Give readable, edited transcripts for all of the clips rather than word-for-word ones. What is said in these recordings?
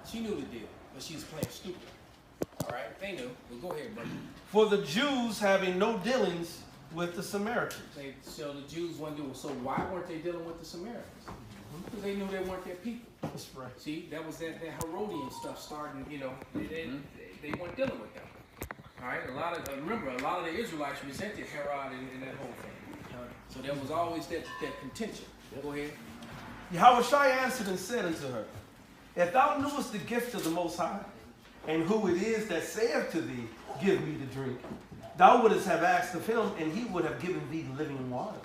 She knew the deal, but she was playing stupid. All right, they knew. Well, go ahead, brother. For the Jews having no dealings with the Samaritans. So the Jews weren't doing. So why weren't they dealing with the Samaritans? Because they knew they weren't their people. That's right. See, that was that Herodian stuff starting. You know, they weren't dealing with them. All right, remember, a lot of the Israelites resented Herod and that whole thing. So there was always that contention. Go ahead. Yahawashi answered and said unto her, If thou knewest the gift of the Most High, and who it is that saith to thee, Give me to drink, thou wouldst have asked of him, and he would have given thee living water.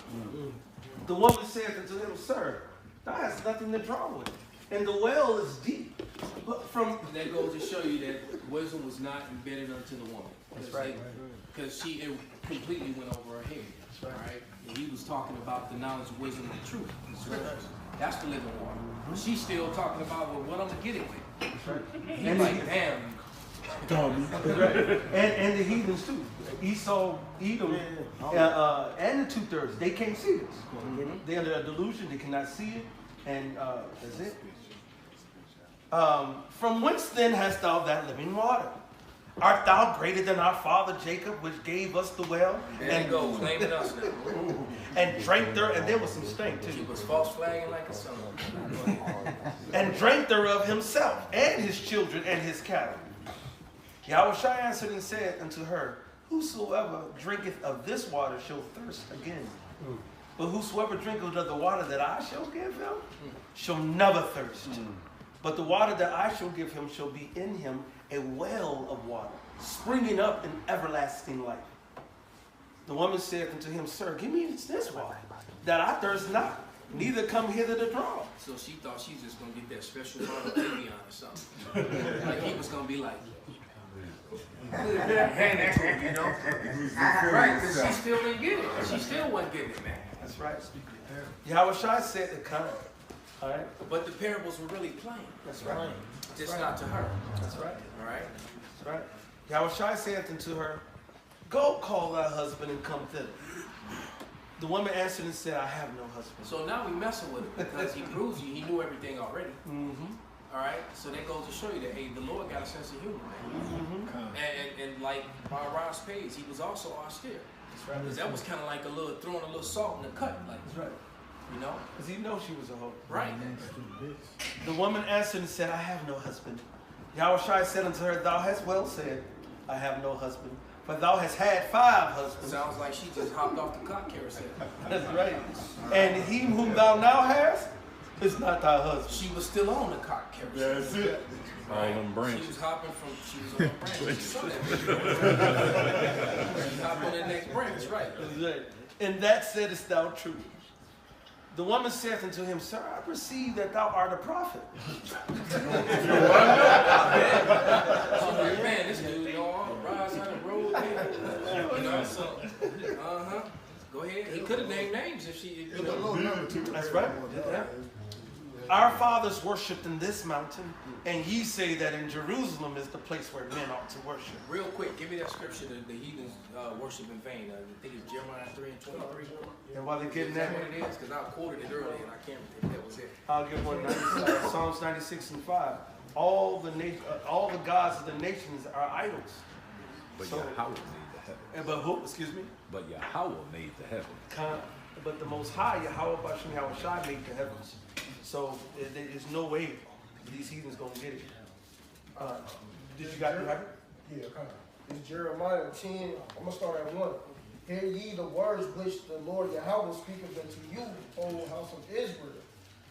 The woman saith unto him, Sir, thou hast nothing to draw with, and the well is deep. But that goes to show you that wisdom was not embedded unto the woman. That's right. Because it completely went over her head. That's right. Right? And he was talking about the knowledge, wisdom, and the truth. That's the living water. She's still talking about, well, what I'm going to get it with. That's right. He's like, damn. And the heathens too. Esau, Edom, and the 2/3. They can't see this. They're under a delusion. They cannot see it. And that's it. From whence then hast thou that living water? Art thou greater than our father Jacob, which gave us the well? And goes, naming us now. And drank there, and there was some stank too. He was false flagging like a son. And drank thereof himself, and his children, and his cattle. Yahawashi answered and said unto her, Whosoever drinketh of this water shall thirst again. But whosoever drinketh of the water that I shall give him shall never thirst. But the water that I shall give him shall be in him a well of water, springing up in everlasting life. The woman said unto him, Sir, give me this water, that I thirst not, neither come hither to draw. So she thought she was just going to get that special bottle of Evian or something. Like he was going to be like, hand it to him, you know? Right, because she still didn't get it. She still wasn't getting it, man. That's right. Yahawashi said the kind. All right. But the parables were really plain. That's right. Just not to her. That's right. All right. That's right. Yahawashi said unto her, Go call thy husband and come thither. The woman answered and said, I have no husband. So now we messing with him because he proves you he knew everything already. All right. So that goes to show you that, hey, the Lord got a sense of humor, man. And like by Ross Page, he was also austere. That's right. Because that was kind of like throwing a little salt in the cut. Like, that's right. You know? Because he knows she was a hoe. Right. The woman answered and said, I have no husband. Yahawashi said unto her, Thou hast well said, I have no husband. For thou hast had 5 husbands. Sounds like she just hopped off the clock carousel. That's right. And he whom thou now hast is not thy husband. She was still on the cock carousel. That's it. Right. All them branches. She was hopping she was on the branch. She saw that. She hopped on the next branch, right. That's right. And that saidest thou true. The woman saith unto him, Sir, I perceive that thou art a prophet. Man, this dude, you know, rise on the road. You know, so, go ahead. He could have named names if she, you know. That's right. Yeah. Our fathers worshipped in this mountain, and ye say that in Jerusalem is the place where men ought to worship. Real quick, give me that scripture that the heathens worship in vain. I think it's Jeremiah 3:23. And while they're getting that, what it is, because I quoted it earlier and I can't remember if that was it. I'll give one. Psalms 96:5. All the gods of the nations are idols. But Yahweh made the heaven. But who? Excuse me. But Yahweh made the heaven. But the Most High, Yahawashi made the heavens. So there's no way these heathens gonna get it. Did you got it right? Yeah, it's Jeremiah 10. I'm gonna start at 1. Hear ye the words which the Lord Yahweh speaketh unto you, O house of Israel.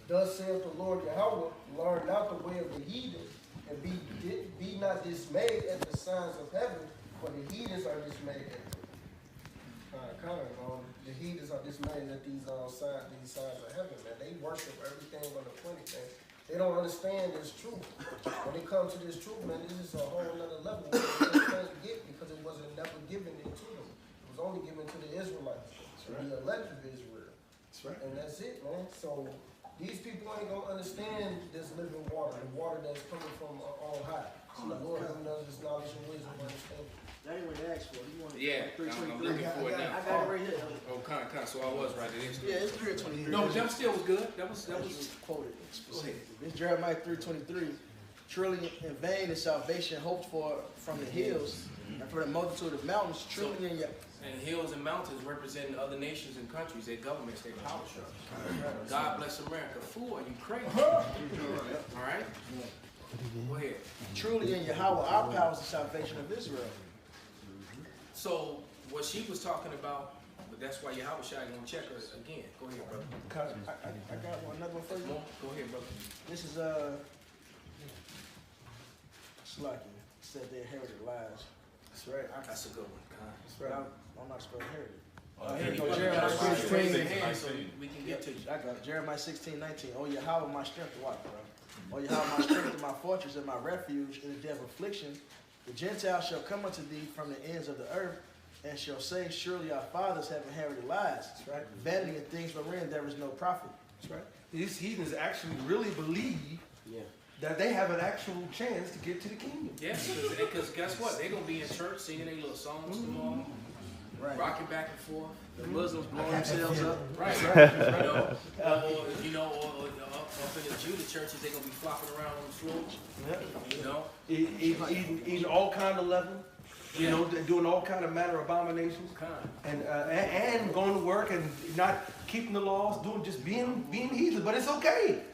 Thus saith the Lord Yahweh, learn not the way of the heathen, and be not dismayed at the signs of heaven, for the heathens are dismayed at the heathens are dismayed at these signs of heaven, man. They worship everything on the planet, man. They don't understand this truth. When they come to this truth, man, this is a whole other level they can't get because it wasn't never given to them. It was only given to the Israelites, the elect of Israel. That's right. And that's it, man. So these people ain't gonna understand this living water, the water that's coming from on high. So the Lord giving us this knowledge and wisdom to understand. That ain't what they asked for. You wanted I'm looking for it now. I got it right here. Oh, so I was right. It is. Yeah, it's 3:23. No, but that still was good. That was quoted. Go ahead. It's Jeremiah 3:23. Truly in vain is salvation hoped for from the hills, and for the multitude of mountains. Truly in your And hills and mountains representing other nations and countries, their governments, their power structure. God bless America. Fool, are you crazy? All right? Go ahead. truly in Yahawah our power is the salvation of Israel. So what she was talking about, but that's why YAHAWASHI gonna check her again. Go ahead, brother. I got another one for you. Go ahead, brother. This is Slacky. Said they inherited lies. That's right. That's a good one. That's right. I'm not supposed to inherit it. Here you go. Jeremiah 16, so we can get to you. I got it. Jeremiah 16:19. Oh Yahawah, my strength, watch, bro. Oh Yahawah, my strength and my fortress and my refuge in the day of affliction. The Gentiles shall come unto thee from the ends of the earth, and shall say, surely our fathers have inherited lies. That's right. Vanity and things wherein there is no profit. That's right. These heathens actually really believe that they have an actual chance to get to the kingdom. Yes, because guess what? They're going to be in church singing their little songs tomorrow, rocking back and forth. The Muslims blowing themselves up. Right. Or up in the Judah churches, they're going to be flopping around on the floor. Eating all kind of leaven. You know, doing all kind of manner of abominations, and going to work and not keeping the laws, just being heathen. But it's okay.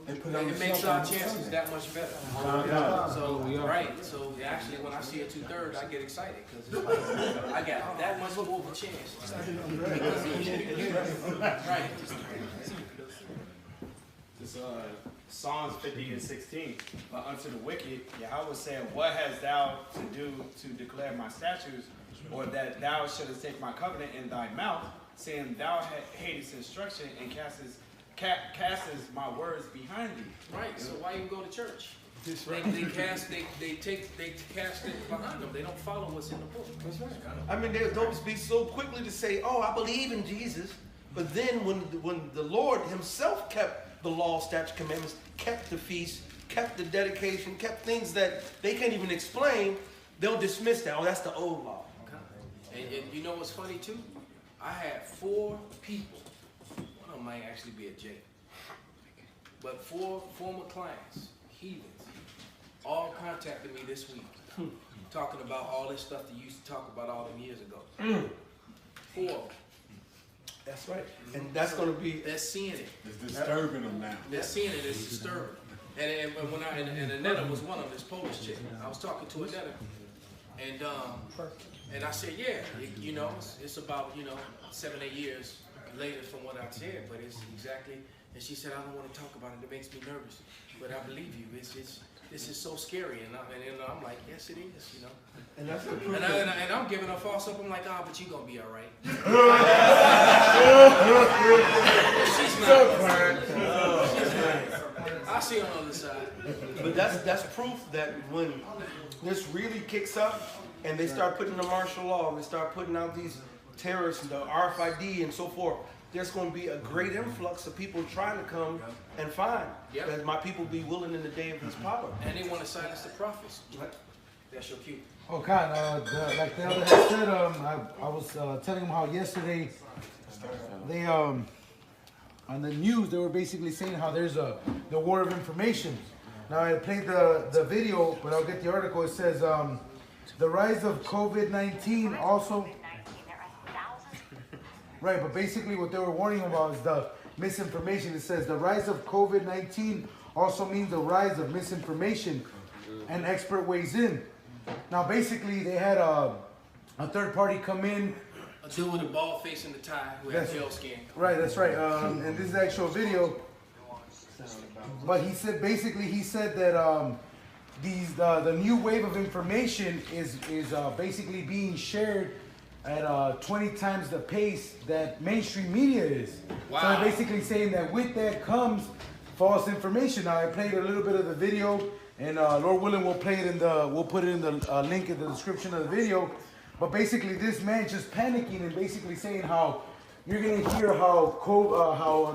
It makes our chances that much better. So actually, when I see a 2/3, I get excited because I got that much more of a chance. Right. This Psalms 50 and 16. But unto the wicked, Yahweh said, what hast thou to do to declare my statutes, or that thou shouldest take my covenant in thy mouth, saying thou hatest instruction and castest my words behind thee. Right. So why even go to church? They cast it behind them. They don't follow what's in the book. That's right. I mean, they'll be so quickly to say, "Oh, I believe in Jesus," but then when the Lord Himself kept the law, statutes, commandments, kept the feast, kept the dedication, kept things that they can't even explain, they'll dismiss that. Oh, that's the old law. And you know what's funny too? I had 4 people. One of them might actually be a J. But 4 former clients, heathens, all contacted me this week, talking about all this stuff that you used to talk about all them years ago. 4. That's right. And that's going to be... They're seeing it. It's disturbing them now. They're seeing it. It's disturbing. And when Annetta was one of them, this Polish chick. I was talking to Annetta, and I said, yeah, it's about 7, 8 years later from what I said, but it's exactly. And she said, I don't want to talk about it. It makes me nervous, but I believe you. This is so scary, and I'm like, yes, it is. And that's the proof. And I'm giving her false hope. I'm like, but you're gonna be all right. She's not. I'll see her on the other side. But that's proof that when this really kicks up and they start putting the martial law and they start putting out these terrorists and the RFID and so forth, there's going to be a great influx of people trying to come and find that my people be willing in the day of His power. And they want to silence the prophets. That's your cue. Oh, Khan, like the other had said, I was telling him how yesterday they on the news they were basically saying how there's the war of information. Now I played the video, but I'll get the article. It says the rise of COVID-19 also. Right, but basically what they were warning about is the misinformation. It says the rise of COVID-19 also means the rise of misinformation, and expert weighs in. Now basically they had a third party come in. A dude with a bald face and the tie who had pale skin. Right, that's right. And this is the actual video. But he said that the new wave of information is basically being shared at 20 times the pace that mainstream media is. Wow. So they're basically saying that with that comes false information. Now I played a little bit of the video, and Lord willing, we'll put it in the link in the description of the video. But basically, this man just panicking and basically saying how you're gonna hear how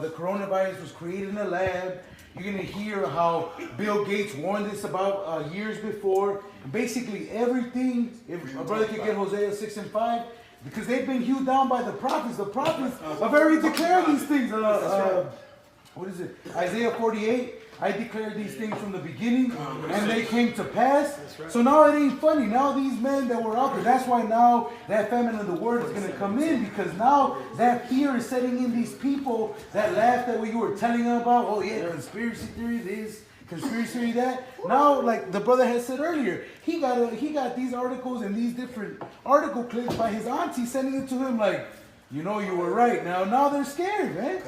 the coronavirus was created in a lab. You're gonna hear how Bill Gates warned us about years before. Basically everything. If my brother could get Hosea 6 and 5. Because they've been hewed down by the prophets. The prophets have already declared these things. What is it? Isaiah 48. I declared these things from the beginning, and they came to pass. So now it ain't funny. Now these men that were out there, that's why now that famine of the word is going to come in, because now that fear is setting in these people that laughed at what you were telling them about. Oh yeah, conspiracy theory this, conspiracy theory that. Now, like the brother had said earlier, he got these articles and these different article clips by his auntie sending it to him like, you know, you were right. Now they're scared, man.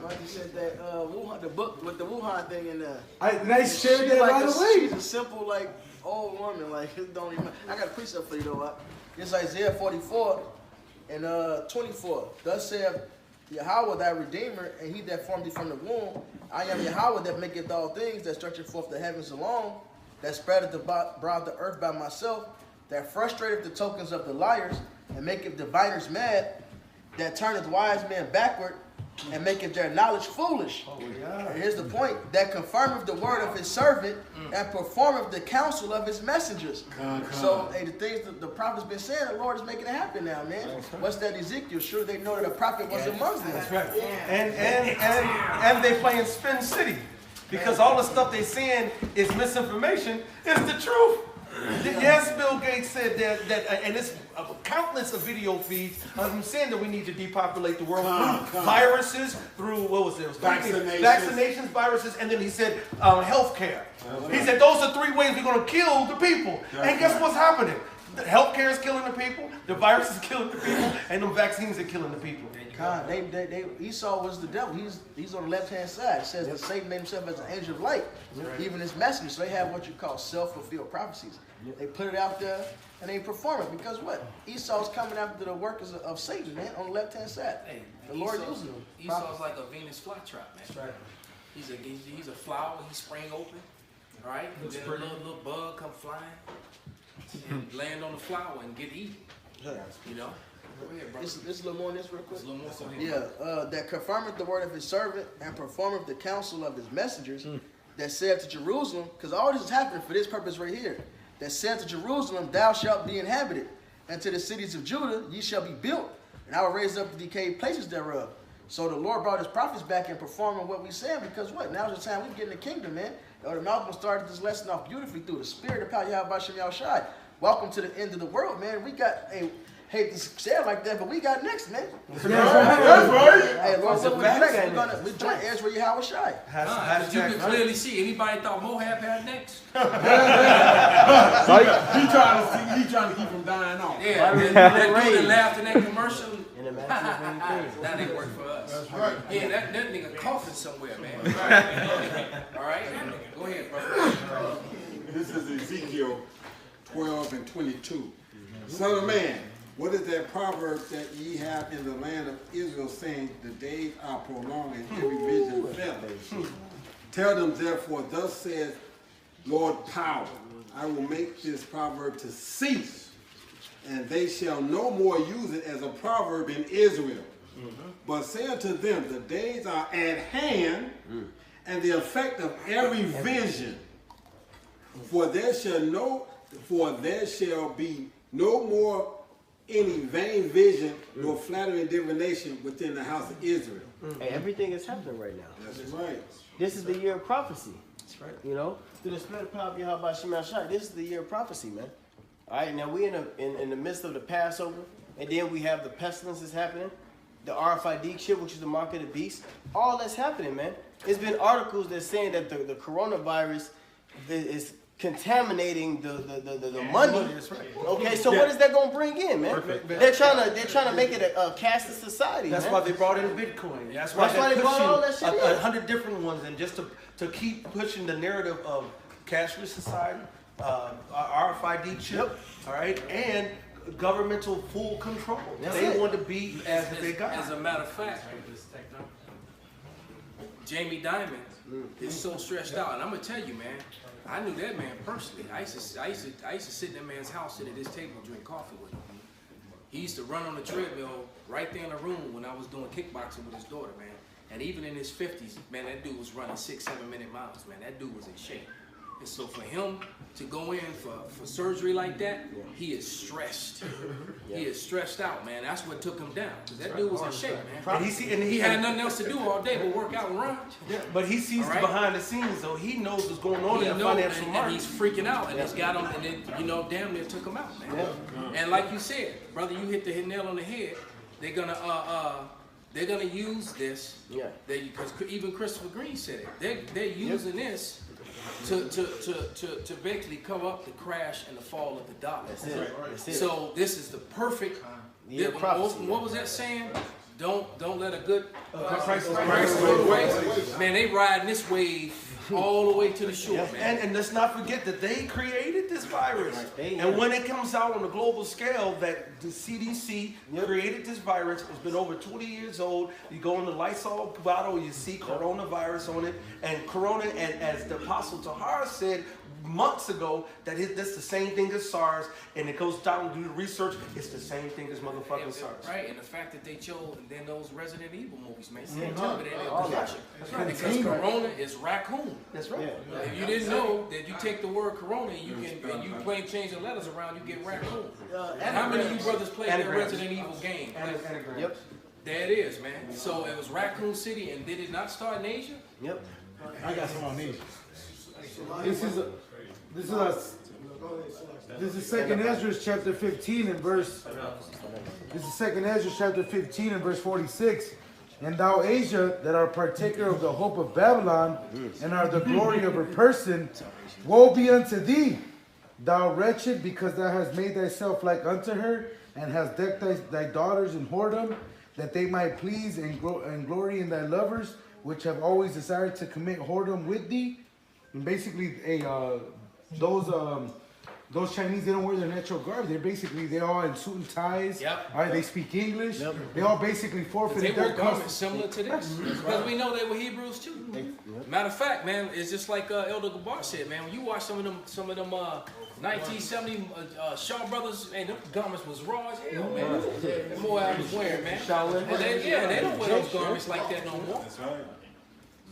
Like you said that Wuhan, the book with the Wuhan thing in there. I shared that like right away. She's a simple, like, old woman. Like, it don't even. I got a precept for you though. It's Isaiah 44 and 24. Thus saith Yahawah thy Redeemer, and he that formed thee from the womb. I am Yahawah that maketh all things, that stretcheth forth the heavens alone, that spreadeth abroad the earth by myself, that frustrateth the tokens of the liars, and maketh diviners mad, that turneth wise men backward, and maketh their knowledge foolish. And here's the point, that confirmeth the word of his servant, and performeth the counsel of his messengers. So, hey, the things that the prophet's been saying, the Lord is making it happen now, man. What's that Ezekiel? Sure, they know that a prophet was amongst them. That's right. And they play in Spin City, because all the stuff they saying is misinformation. It's the truth. Yes, Bill Gates said that, and it's countless of video feeds of him saying that we need to depopulate the world through viruses, through, what was it? Vaccinations, viruses, and then he said healthcare. He said those are 3 ways we're going to kill the people. And guess what's happening? The healthcare is killing the people, the virus is killing the people, and the vaccines are killing the people. God, Esau was the devil. He's on the left-hand side. It says that Satan made himself as an angel of light, even his messengers. So they have what you call self-fulfilled prophecies. They put it out there and they perform it, because what? Esau's coming after the workers of Satan, man, on the left-hand side. Hey, the Lord using them. Esau's like a Venus flytrap, man. That's right. He's a flower. He spring open, all right? And then a little bug come flying and land on the flower and get eaten. You know. Go ahead, bro. This a little more on this real quick. A little more. Yeah, that confirmeth the word of his servant and performeth the counsel of his messengers, that said to Jerusalem, because all this is happening for this purpose right here, that said to Jerusalem, thou shalt be inhabited, and to the cities of Judah ye shall be built, and I will raise up the decayed places thereof. So the Lord brought his prophets back and performing what we said, because what? Now's the time we get in the kingdom, man. The Malcolm started this lesson off beautifully through the spirit of YAHAWASHI. Welcome to the end of the world, man. We got a... Hate to say it like that, but we got next, man. That's right. Hey, Lord, what next? We join Ezra YAHAWASHI. As you can clearly see, anybody thought Moab had next? He trying to keep from dying off. Yeah, that dude laughed in that commercial. That didn't work for us. That's right. Yeah, that nigga coughing somewhere, man. All right, go ahead, brother. This is Ezekiel 12 and 22. Son of man, what is that proverb that ye have in the land of Israel, saying, the days are prolonged and every vision faileth? Tell them therefore, thus says Lord Power, I will make this proverb to cease, and they shall no more use it as a proverb in Israel. But say unto them, the days are at hand, and the effect of every vision. For there shall be no more any vain vision nor flattering divination within the house of Israel. Hey, everything is happening right now. That's right. This is the year of prophecy. That's right. You know, through the spirit of power of YAHAWASHI, this is the year of prophecy, man. All right, now we're in the midst of the Passover, and then we have the pestilences happening, the RFID chip, which is the mark of the beast. All that's happening, man. It's been articles that saying that the coronavirus is contaminating the money. Okay, so what is that gonna bring in, man? They're trying to make it a cashless society. That's why they brought in Bitcoin. That's why they brought all that shit in. 100 different ones, and just to keep pushing the narrative of cashless society, RFID chip, all right, and governmental full control. They want to be as if they got. As a matter of fact, Jamie Dimon is so stressed out, and I'm gonna tell you, man. I knew that man personally. I used to sit in that man's house, sit at his table, drink coffee with him. He used to run on the treadmill right there in the room when I was doing kickboxing with his daughter, man. And even in his 50s, man, that dude was running 6-7 minute miles, man. That dude was in shape. And so for him to go in for surgery like that, he is stressed. He is stressed out, man. That's what took him down. Because that dude was in shape, man. And he had nothing else to do all day but work out and run. Yeah, but he sees the behind the scenes, though. He knows what's going on in the financial market. And he's freaking out, and it's got him, and it, you know, damn near took him out, man. Yeah. And like you said, brother, you hit the nail on the head. They're gonna use this. Yeah. Because even Christopher Green said it. They're using this to basically cover up the crash and the fall of the dollar. That's it. So this is the perfect. What was that saying? Don't let a good price go to waste. Man, they riding this wave all the way to the shore, man. And let's not forget that they created this virus. And when it comes out on a global scale that the CDC created this virus, it's been over 20 years old. You go in the Lysol bottle, you see coronavirus on it. And corona, and as the Apostle Tahar said months ago, that that's the same thing as SARS, and it goes down and do the research, it's the same thing as motherfucking SARS. Right, and the fact that they chose, and then those Resident Evil movies, man, tell me they didn't production. Because corona is raccoon. That's right. If you didn't know that you take the word corona and you plain change the letters around, you get raccoon. And how many of you brothers played that Resident Evil game? Yep. There it is, man. So it was Raccoon City, and did it not start in Asia? Yep. I got some on Asia. This is Second Ezra chapter 15 and verse. This is Second Ezra chapter 15 and verse 46. And thou Asia, that art partaker of the hope of Babylon, and are the glory of her person, woe be unto thee, thou wretched, because thou hast made thyself like unto her, and hast decked thy daughters in whoredom, that they might please and glory in thy lovers, which have always desired to commit whoredom with thee. And basically, those Chinese, they don't wear their natural garb. They're all in suit and ties. Yep. All right, they speak English. Yep. They all basically forfeited their garments similar to this. Because we know they were Hebrews too. Matter of fact, man, it's just like Elder Gabar said, man. When you watch some of them 1970 Shaw Brothers, man, them garments was raw as hell, man. The more I was wearing, man. They don't wear those garments like that no more. That's right.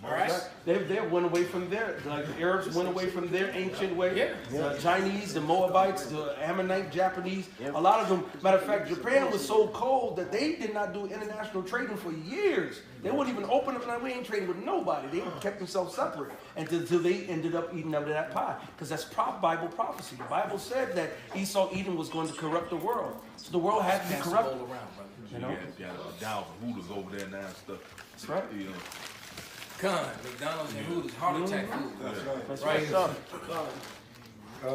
All right. They went away from their, like the Arabs went away from their ancient way. The Chinese, the Moabites, the Ammonite, Japanese, a lot of them. Matter of fact, Japan was so cold that they did not do international trading for years. They wouldn't even open up, like, we ain't trading with nobody. They kept themselves separate until they ended up eating out of that pie. Because that's Bible prophecy. The Bible said that Esau Edom was going to corrupt the world. So the world had to be corrupted. You know? You got McDonald's and Hooters over there now and stuff. That's right. You know. McDonald's and Hooters, heart attack food. That's right.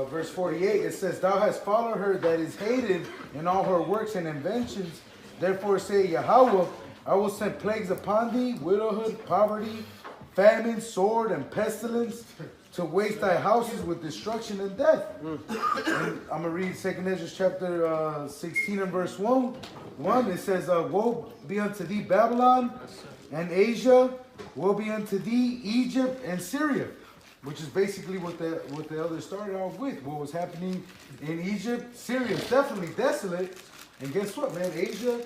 Verse 48, it says, thou hast followed her that is hated in all her works and inventions. Therefore say Yahawah, I will send plagues upon thee, widowhood, poverty, famine, sword, and pestilence, to waste thy houses with destruction and death. And I'm going to read 2 Ezra chapter 16 and verse 1. It says, woe be unto thee, Babylon, and Asia, woe be unto thee, Egypt and Syria, which is basically what the elders started off with. What was happening in Egypt, Syria is definitely desolate, and guess what, man? Asia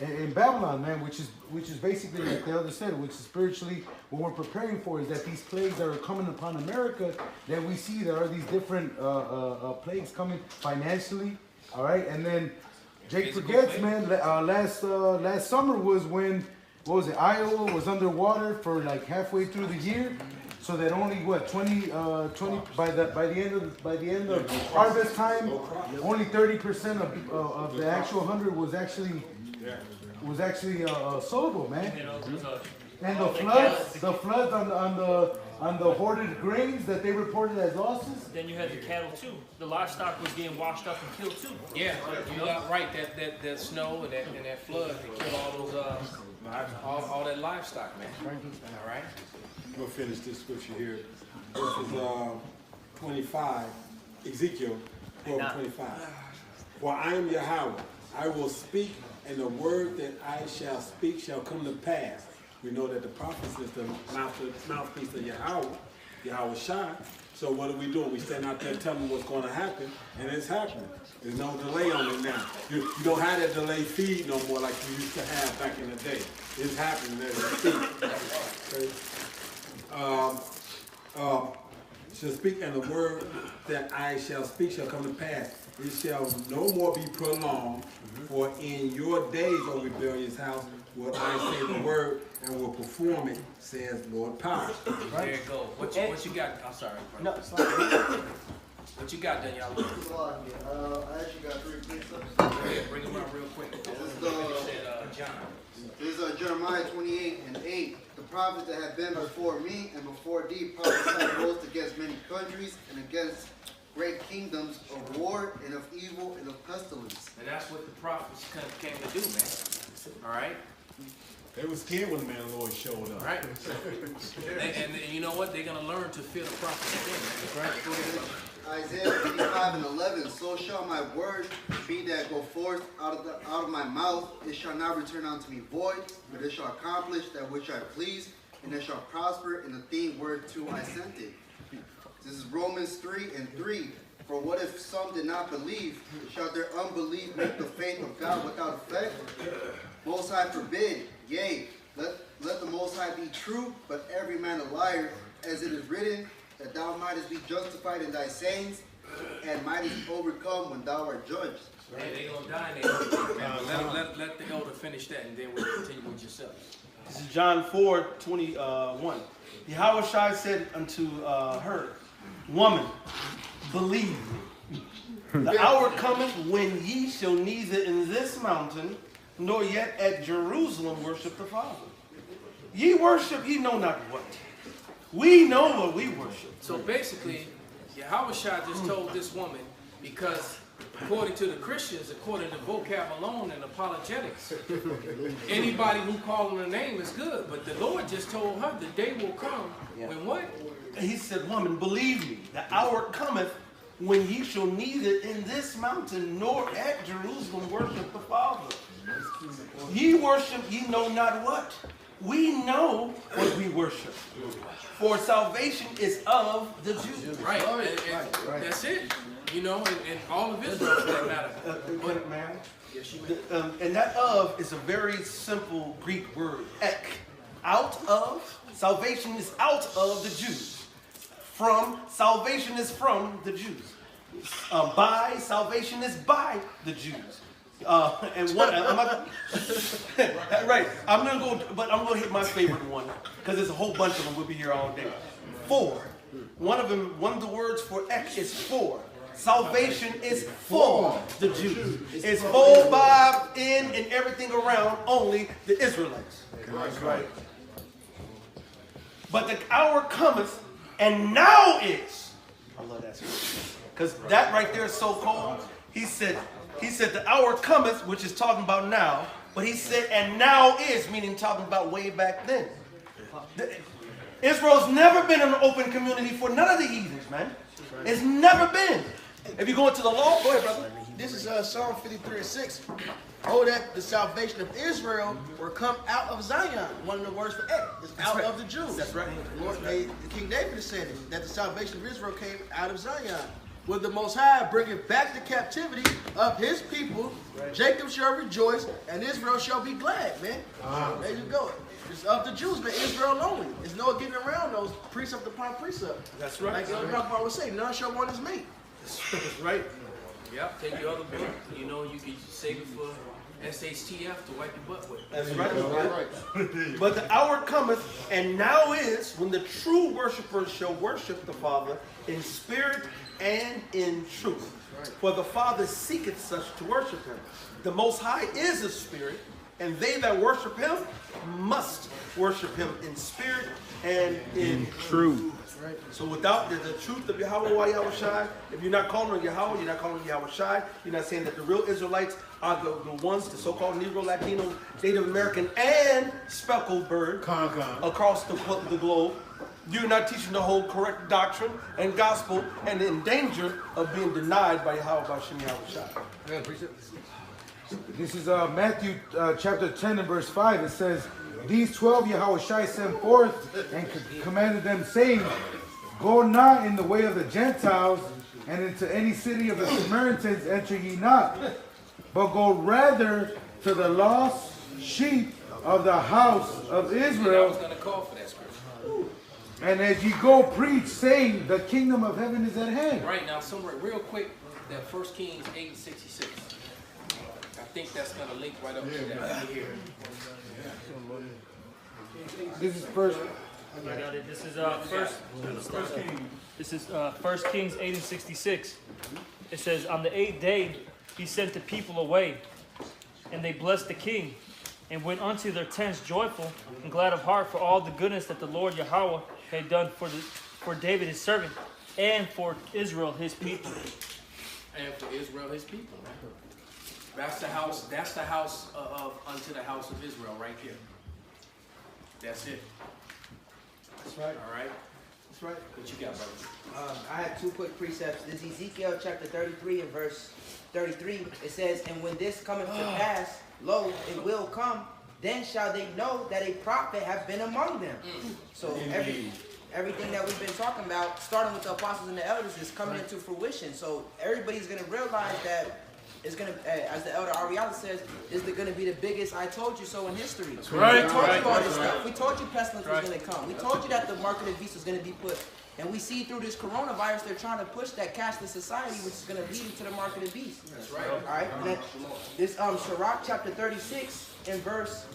and Babylon, man, which is basically, like the elder said, which is spiritually what we're preparing for, is that these plagues that are coming upon America, that we see there are these different plagues coming financially, all right, and then Jake forgets, man. Last summer was when. What was it? Iowa was underwater for like halfway through the year, so that only 20 by the end of harvest time, only 30% of the actual 100 was actually sowable, man. And the floods on the hoarded grains that they reported as losses. Then you had the cattle too. The livestock was getting washed up and killed too. Yeah, you got right. That snow and that flood that killed all those all that livestock, man. All right. We'll finish this scripture here. This is 25, Ezekiel 12:25. For I am Yahawah. I will speak, and the word that I shall speak shall come to pass. We know that the prophet is the mouthpiece of YAHAWASHI. So what are we doing? We stand out there telling what's going to happen, and it's happening. There's no delay on it now. You don't have that delay feed no more like you used to have back in the day. It's happening as we speak. shall speak, and the word that I shall speak shall come to pass. It shall no more be prolonged, for in your days, O rebellious house, will I say the word and will perform it, says Lord Power. There you go. What you got? I'm sorry. No, it's not. What you got, Danielle? I actually got 3 precepts. Yeah, bring them out real quick. This is Jeremiah 28:8. The prophets that have been before me and before thee prophesied both against many countries and against great kingdoms of war and of evil and of pestilence. And that's what the prophets came to do, man. All right? They were scared when the man of the Lord showed up. Right. and you know what? They're going to learn to fear the prophets again. Right. Go ahead, brother. Isaiah 55:11. So shall my word be that go forth out of my mouth. It shall not return unto me void, but it shall accomplish that which I please, and it shall prosper in the thing whereto I sent it. This is Romans 3:3. For what if some did not believe? Shall their unbelief make the faith of God without effect? Most High forbid. Yea, let the Most High be true, but every man a liar, as it is written, that thou mightest be justified in thy sayings, and mightest overcome when thou art judged. Hey, they're going to die in there. Let the elder finish that, and then we'll continue with yourself. This is John 4:21. Yahawashi said unto her, Woman, believe me. The hour cometh when ye shall neither in this mountain nor yet at Jerusalem worship the Father. Ye worship ye know not what. We know what we worship. So basically, Yahawashi just told this woman, because according to the Christians, according to vocab alone and apologetics, anybody who calls on the name is good. But the Lord just told her the day will come when what? He said, Woman, believe me, the hour cometh when ye shall neither in this mountain nor at Jerusalem worship the Father. Ye worship ye know not what. We know what we worship. For salvation is of the Jews. Right. And that's it. You know, and all of Israel for that matter. Man. And that of is a very simple Greek word. Ek. Out of. Salvation is out of the Jews. From. Salvation is from the Jews. By. Salvation is by the Jews. And what right, I'm gonna go, but I'm gonna hit my favorite one because there's a whole bunch of them. We'll be here all day. For one of the words for X is for. Salvation is for the Jews. It's for, by, in, and everything around only the Israelites. That's right. But the hour cometh, and now is. I love that because that right there is so cold. He said the hour cometh, which is talking about now, but he said, and now is, meaning talking about way back then. Israel's never been an open community for none of the heathens, man. It's never been. If you go into the law, go ahead, brother. This is Psalm 53:6. Oh, that the salvation of Israel will come out of Zion. One of the words for it is out of the Jews. That's right. King David is saying it, that the salvation of Israel came out of Zion. With the Most High bringing back the captivity of his people, Jacob shall rejoice, and Israel shall be glad, man. There you go. It's of the Jews, but Israel only. There's no getting around those precept upon precept. That's right. Like Elder Prabhupada would say, none shall want his mate. That's right. Yep, take your other book. You know, you can save it for SHTF to wipe your butt with. That's right. But the hour cometh, and now is, when the true worshipers shall worship the Father in spirit and in truth. For the Father seeketh such to worship him. The Most High is a spirit, and they that worship him must worship him in spirit and in truth. Right. So without the truth of Yahawah YAHWASHI, if you're not calling on Yahweh, you're not calling on YAHWASHI, you're not saying that the real Israelites are the ones, the so-called Negro, Latino, Native American, and speckled bird across the globe. You're not teaching the whole correct doctrine and gospel, and in danger of being denied by Yahweh Bashem YAHWASHI. This is Matthew chapter 10 and verse 5. It says, These 12 Yahawashi sent forth and commanded them, saying, Go not in the way of the Gentiles, and into any city of the Samaritans enter ye not, but go rather to the lost sheep of the house of Israel. I was going to call for that scripture. And as ye go preach, saying, the kingdom of heaven is at hand. Right now, somewhere real quick, that 1 Kings 8:66. I think that's gonna link right up to that right here. This is first. I got it. This is First Kings 8:66. It says, on the 8th day he sent the people away, and they blessed the king, and went unto their tents joyful and glad of heart for all the goodness that the Lord Yahweh had done for David his servant, and for Israel his people. And for Israel his people. That's the house. That's the house of unto the house of Israel right here. That's it. That's right. All right. That's right. What you got, brother? I had 2 quick precepts. This is Ezekiel chapter 33 and verse 33. It says, and when this cometh to pass, lo, it will come, then shall they know that a prophet have been among them. So everything that we've been talking about, starting with the apostles and the elders, is coming into fruition. So everybody's going to realize that it's going to, as the elder Ariella says, is going to be the biggest I told you so in history. Right. We told you all this stuff. We told you pestilence was going to come. We told you that the mark of the beast was going to be put. And we see through this coronavirus, they're trying to push that cashless society, which is going to lead to the mark of the beast. That's right. All right. And this Sirach chapter 36 and verse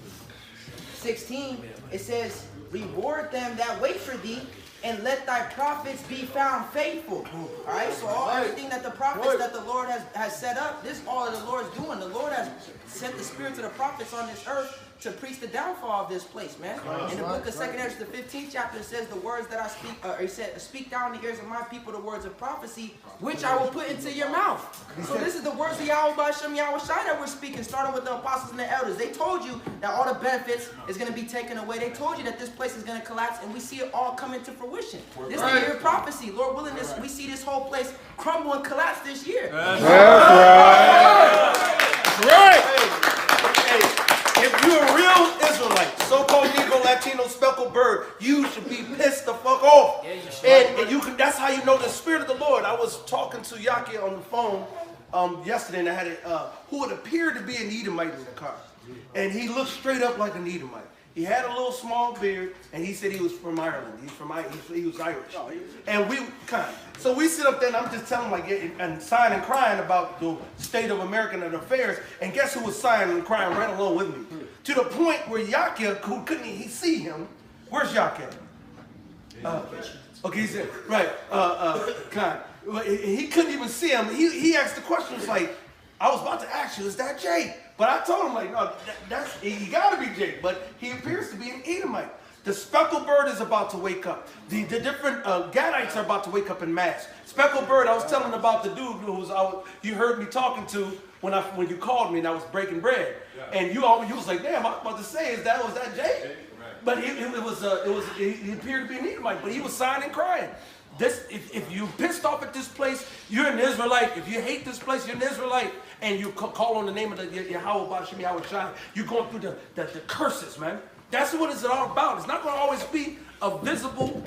16, it says, reward them that wait for thee, and let thy prophets be found faithful. All right, so everything that the prophets that the Lord has set up, this is all that the Lord's doing. The Lord has sent the spirits of the prophets on this earth to preach the downfall of this place, man. In the book of 2 Ezra, the 15th chapter, it says the words that I speak, he said, speak down in the ears of my people the words of prophecy, which I will put into your mouth. So this is the words of Yahweh Shem YAHAWASHI that we're speaking, starting with the apostles and the elders. They told you that all the benefits is going to be taken away. They told you that this place is going to collapse, and we see it all come into fruition. This is the year of prophecy. Lord willing, we see this whole place crumble and collapse this year. That's right. That's right. If you're a real Israelite, so-called Negro, Latino, speckled bird, you should be pissed the fuck off. Yeah, you should. And you can. That's how you know the Spirit of the Lord. I was talking to Yaki on the phone yesterday, and I had who would appear to be an Edomite in the car. And he looked straight up like an Edomite. He had a little small beard, and he said he was from Ireland. He was Irish. And we so we sit up there, and I'm just telling him, like, and sighing and crying about the state of American affairs. And guess who was sighing and crying right along with me? To the point where Yakia, who couldn't he see him? Where's Yakia? Okay, he said, right. He couldn't even see him. He asked the question, was like, I was about to ask you, is that Jake? But I told him, like, no, he got to be Jake, but he appears to be an Edomite. The speckled bird is about to wake up. The different Gadites are about to wake up in mass. Speckled bird, I was telling about the dude who you heard me talking to when you called me and I was breaking bread. Yeah. And you was like, damn, I was about to say, was that Jake? Right. But he appeared to be an Edomite, but he was sighing and crying. If you pissed off at this place, you're an Israelite. If you hate this place, you're an Israelite. And you call on the name of the Yahweh Shem YAHAWASHI, you're going through the curses, man. That's what it's all about. It's not going to always be a visible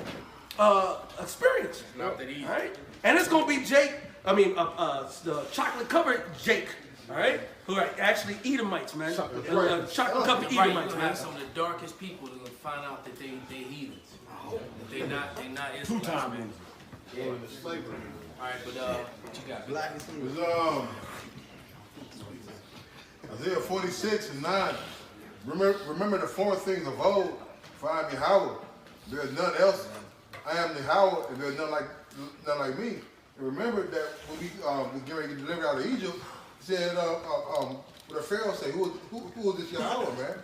experience. It's not that easy. All right? And it's going to be Jake, the chocolate-covered Jake, all right? Who are actually Edomites, man. Chocolate-covered Edomites, man. Some of the darkest people are going to find out that they heathens. They're not Israelites, man. Yeah. All right, but what you got? Black was Isaiah 46:9. Remember the former things of old, for I am Yahweh. There is none else. I am Yahweh, and there is none like me. And remember that when we was getting ready to get delivered out of Egypt, he said, what the Pharaoh say, who is this Yahweh, man?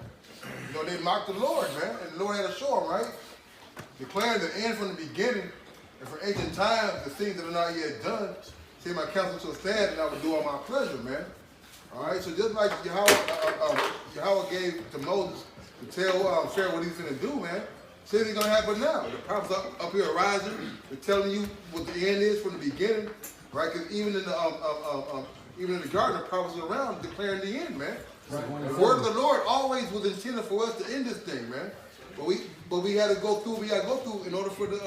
You know, they mocked the Lord, man, and the Lord had to show them, right? Declaring the end from the beginning, and from ancient times, the things that are not yet done. Say my counsel shall stand, and I will do all my pleasure, man. All right, so just like Yahweh gave to Moses to tell Pharaoh what he's going to do, man, same thing's going to happen now. The prophets up here rising, they're telling you what the end is from the beginning, right? Because even in the garden, the prophets are around declaring the end, man. Right. The word of the Lord always was intended for us to end this thing, man. But we had to go through. We had to go through in order for the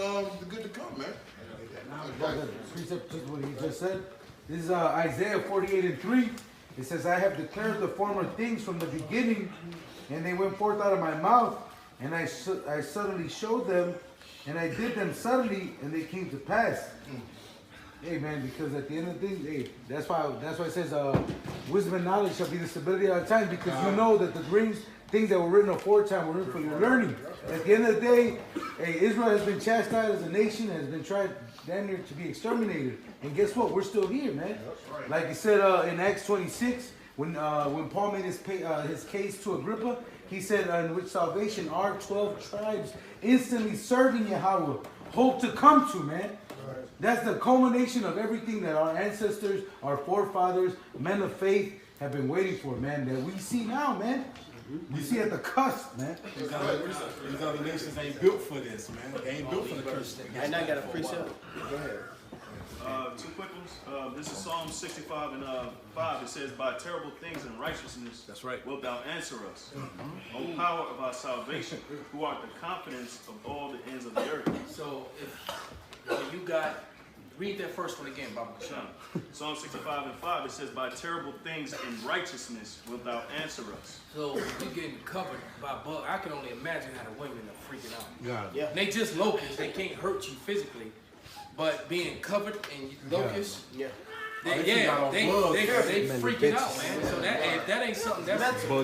good to come, man. Precept what he just said. This is Isaiah 48:3. It says, I have declared the former things from the beginning, and they went forth out of my mouth, and I suddenly showed them And I did them suddenly, and they came to pass. Hey man, because at the end of the day, hey, that's why it says wisdom and knowledge shall be the stability of our time, because you know that the things that were written aforetime were written for your learning. At the end of the day, hey, Israel has been chastised as a nation, has been tried damn near to be exterminated. And guess what? We're still here, man. Like it said in Acts 26, when Paul made his case to Agrippa, he said, in which salvation our 12 tribes instantly serving Yahweh hope to come to, man. That's the culmination of everything that our ancestors, our forefathers, men of faith have been waiting for, man. That we see now, man. We see at the cusp, man. These other nations ain't built for this, man. They ain't built for the curse. And I got a precept. Go ahead. Two quick ones. This is Psalm 65 and 5. It says, "By terrible things and righteousness, that's right, wilt thou answer us, O power of our salvation, who art the confidence of all the ends of the earth." So if you got, read that first one again, Baba. Psalm 65 and 5. It says, "By terrible things and righteousness wilt thou answer us." So if you're getting covered by bug, I can only imagine how the women are freaking out. Yeah. They just locusts. They can't hurt you physically, but being covered in locusts, they freaking out, man. So if that ain't something,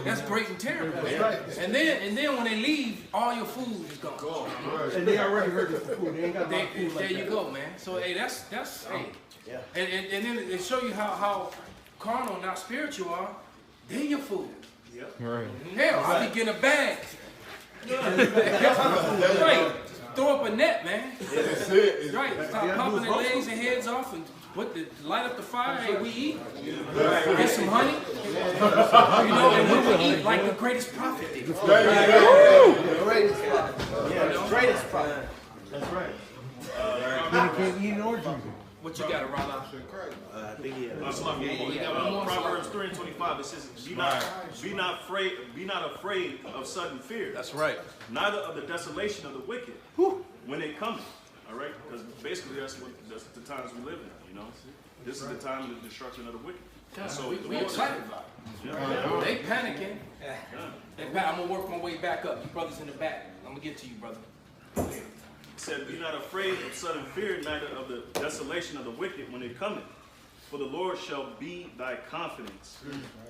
that's great and terrible, man. Right. And then when they leave, all your food is gone. And they already heard this food. They ain't got no food like there you that. go, man. So hey, that's hey. Yeah. And then it show you how carnal, not spiritual are. They're your food. Yep. Right. Hell, I be getting a bag. Right. Throw up a net, man. That's it. Right. Stop popping their legs and heads off and light up the fire. Hey, we eat. Get some honey. You know, and we will eat like the greatest prophet did. The greatest prophet. Yeah, the greatest prophet. That's right. You can't eat nor drink. What you got, Rob? Proverbs 3 and 25. It says, "Be not afraid of sudden fear." That's right. Neither of the desolation of the wicked when they come. All right, because basically that's the times we live in. You know, this is the time of the destruction of the wicked. So we excited about it. They panicking. I'm gonna work my way back up. You brothers in the back. I'm gonna get to you, brother. It said, "Be not afraid of sudden fear, neither of the desolation of the wicked when it cometh. For the Lord shall be thy confidence,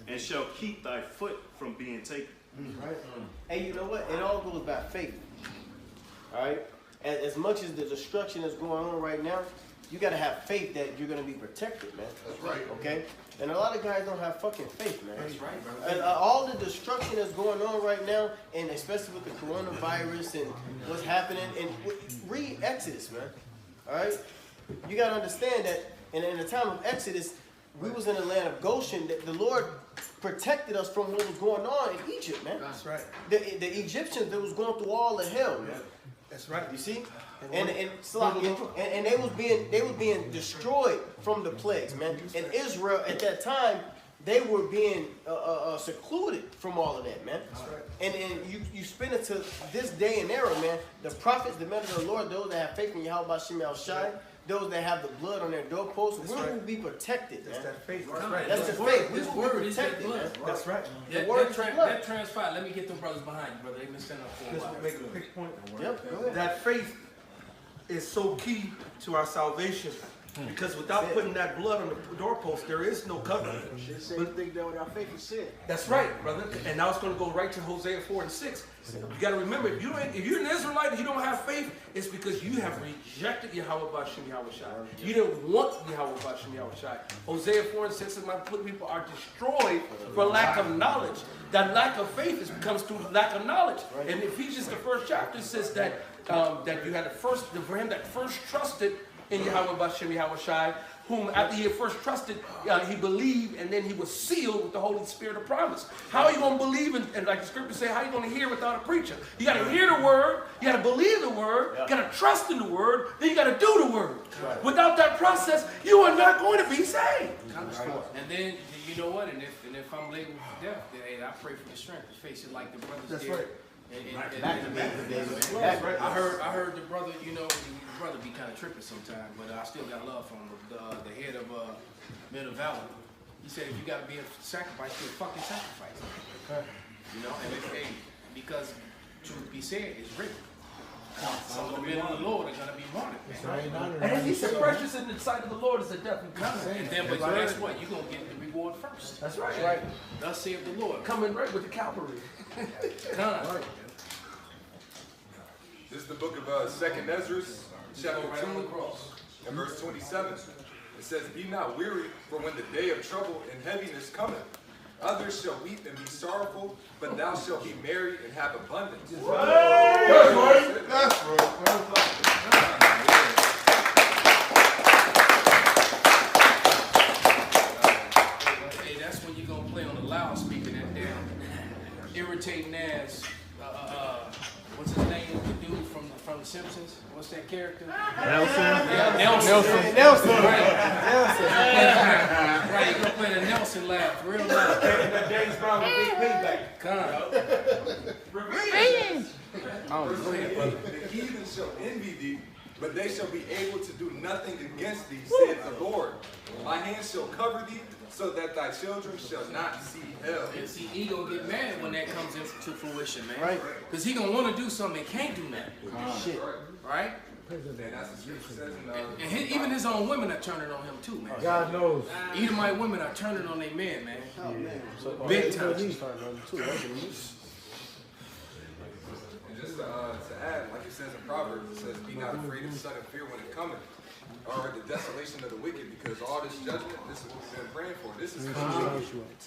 and shall keep thy foot from being taken." Right. Hey, you know what? It all goes by faith. All right? As much as the destruction is going on right now, you got to have faith that you're going to be protected, man. That's right. Okay? And a lot of guys don't have fucking faith, man. That's right, bro. And all the destruction that's going on right now, and especially with the coronavirus and what's happening, and read Exodus, man. All right? You got to understand that in the time of Exodus, we was in the land of Goshen, that the Lord protected us from what was going on in Egypt, man. That's right. The Egyptians that was going through all the hell, man. That's right. You see? And they was being destroyed from the plagues, man. And Israel at that time, they were being secluded from all of that, man. That's right. And you spin it to this day and era, man. The prophets, the men of the Lord, those that have faith in YAHWASHI, those that have the blood on their doorposts, we will be protected, man. That's that faith. That's right. That's the faith. We This will word be is that protected, blood. man. That's right. That transpired. Let me get them brothers behind you, brother. They've been standing up for a Just while. make a quick point. Yep, go ahead. That faith is so key to our salvation. Because without putting that blood on the doorpost, there is no covenant. Same thing that without faith is sin. That's right, brother. And now it's going to go right to Hosea 4 and 6. You got to remember, if you're an Israelite and you don't have faith, it's because you have rejected YAHWASHI. You didn't want YAHWASHI. Hosea 4 and 6 says, "My people are destroyed for lack of knowledge." That lack of faith comes through lack of knowledge. And Ephesians, the first chapter, says that you had for him that first trusted in YAHWASHI, whom after he had first trusted, he believed, and then he was sealed with the Holy Spirit of promise. How are you going to believe, and like the scriptures say, how are you going to hear without a preacher? You got to hear the word, you got to believe the word, you got to trust in the word, then you got to do the word. Right. Without that process, you are not going to be saved. And then, you know what, and if I'm labeled for death, then hey, I pray for the strength to face it like the brothers did. That's right. I heard the brother, you know, the brother be kind of tripping sometimes, but I still got love from him. The head of Men of Valor. He said, if you got to be a sacrifice, be a fucking sacrifice. You know, and hey, because truth be said, it's written. Some of the men of the Lord are going to be martyred. And he said, precious in the sight of the Lord is a death and coming. And then, but guess what? You're going to get the reward first. That's right. Thus saith the Lord. Coming right with the cavalry. Come. This is the book of 2nd Ezra, chapter 2, and verse 27. It says, be not weary, for when the day of trouble and heaviness cometh, others shall weep and be sorrowful, but thou shalt be merry and have abundance. That's right. That's right. Hey, that's when you're going to play on the loudspeaker that damn irritating ass, what's his name, the dude from The Simpsons? What's that character? Nelson. Yeah, Nelson. Right, you're going to play the Nelson laugh, real loud. James Brown with big payback. Revenge! The heathen shall envy thee, but they shall be able to do nothing against thee, saith the Lord. My hand shall cover thee, so that thy children shall not see hell. And see, he gonna get mad when that comes into fruition, man. Right. Because he gonna want to do something and can't do nothing. Shit. Right? And that's the scripture says in even his own women are turning on him too, man. God knows. Edomite women are turning on their men, man. Oh, man. Big time. And just to add, like it says in Proverbs, it says, be not afraid of sudden fear when it cometh, or the desolation of the wicked, because all this judgment, this is what we've been praying for. This is to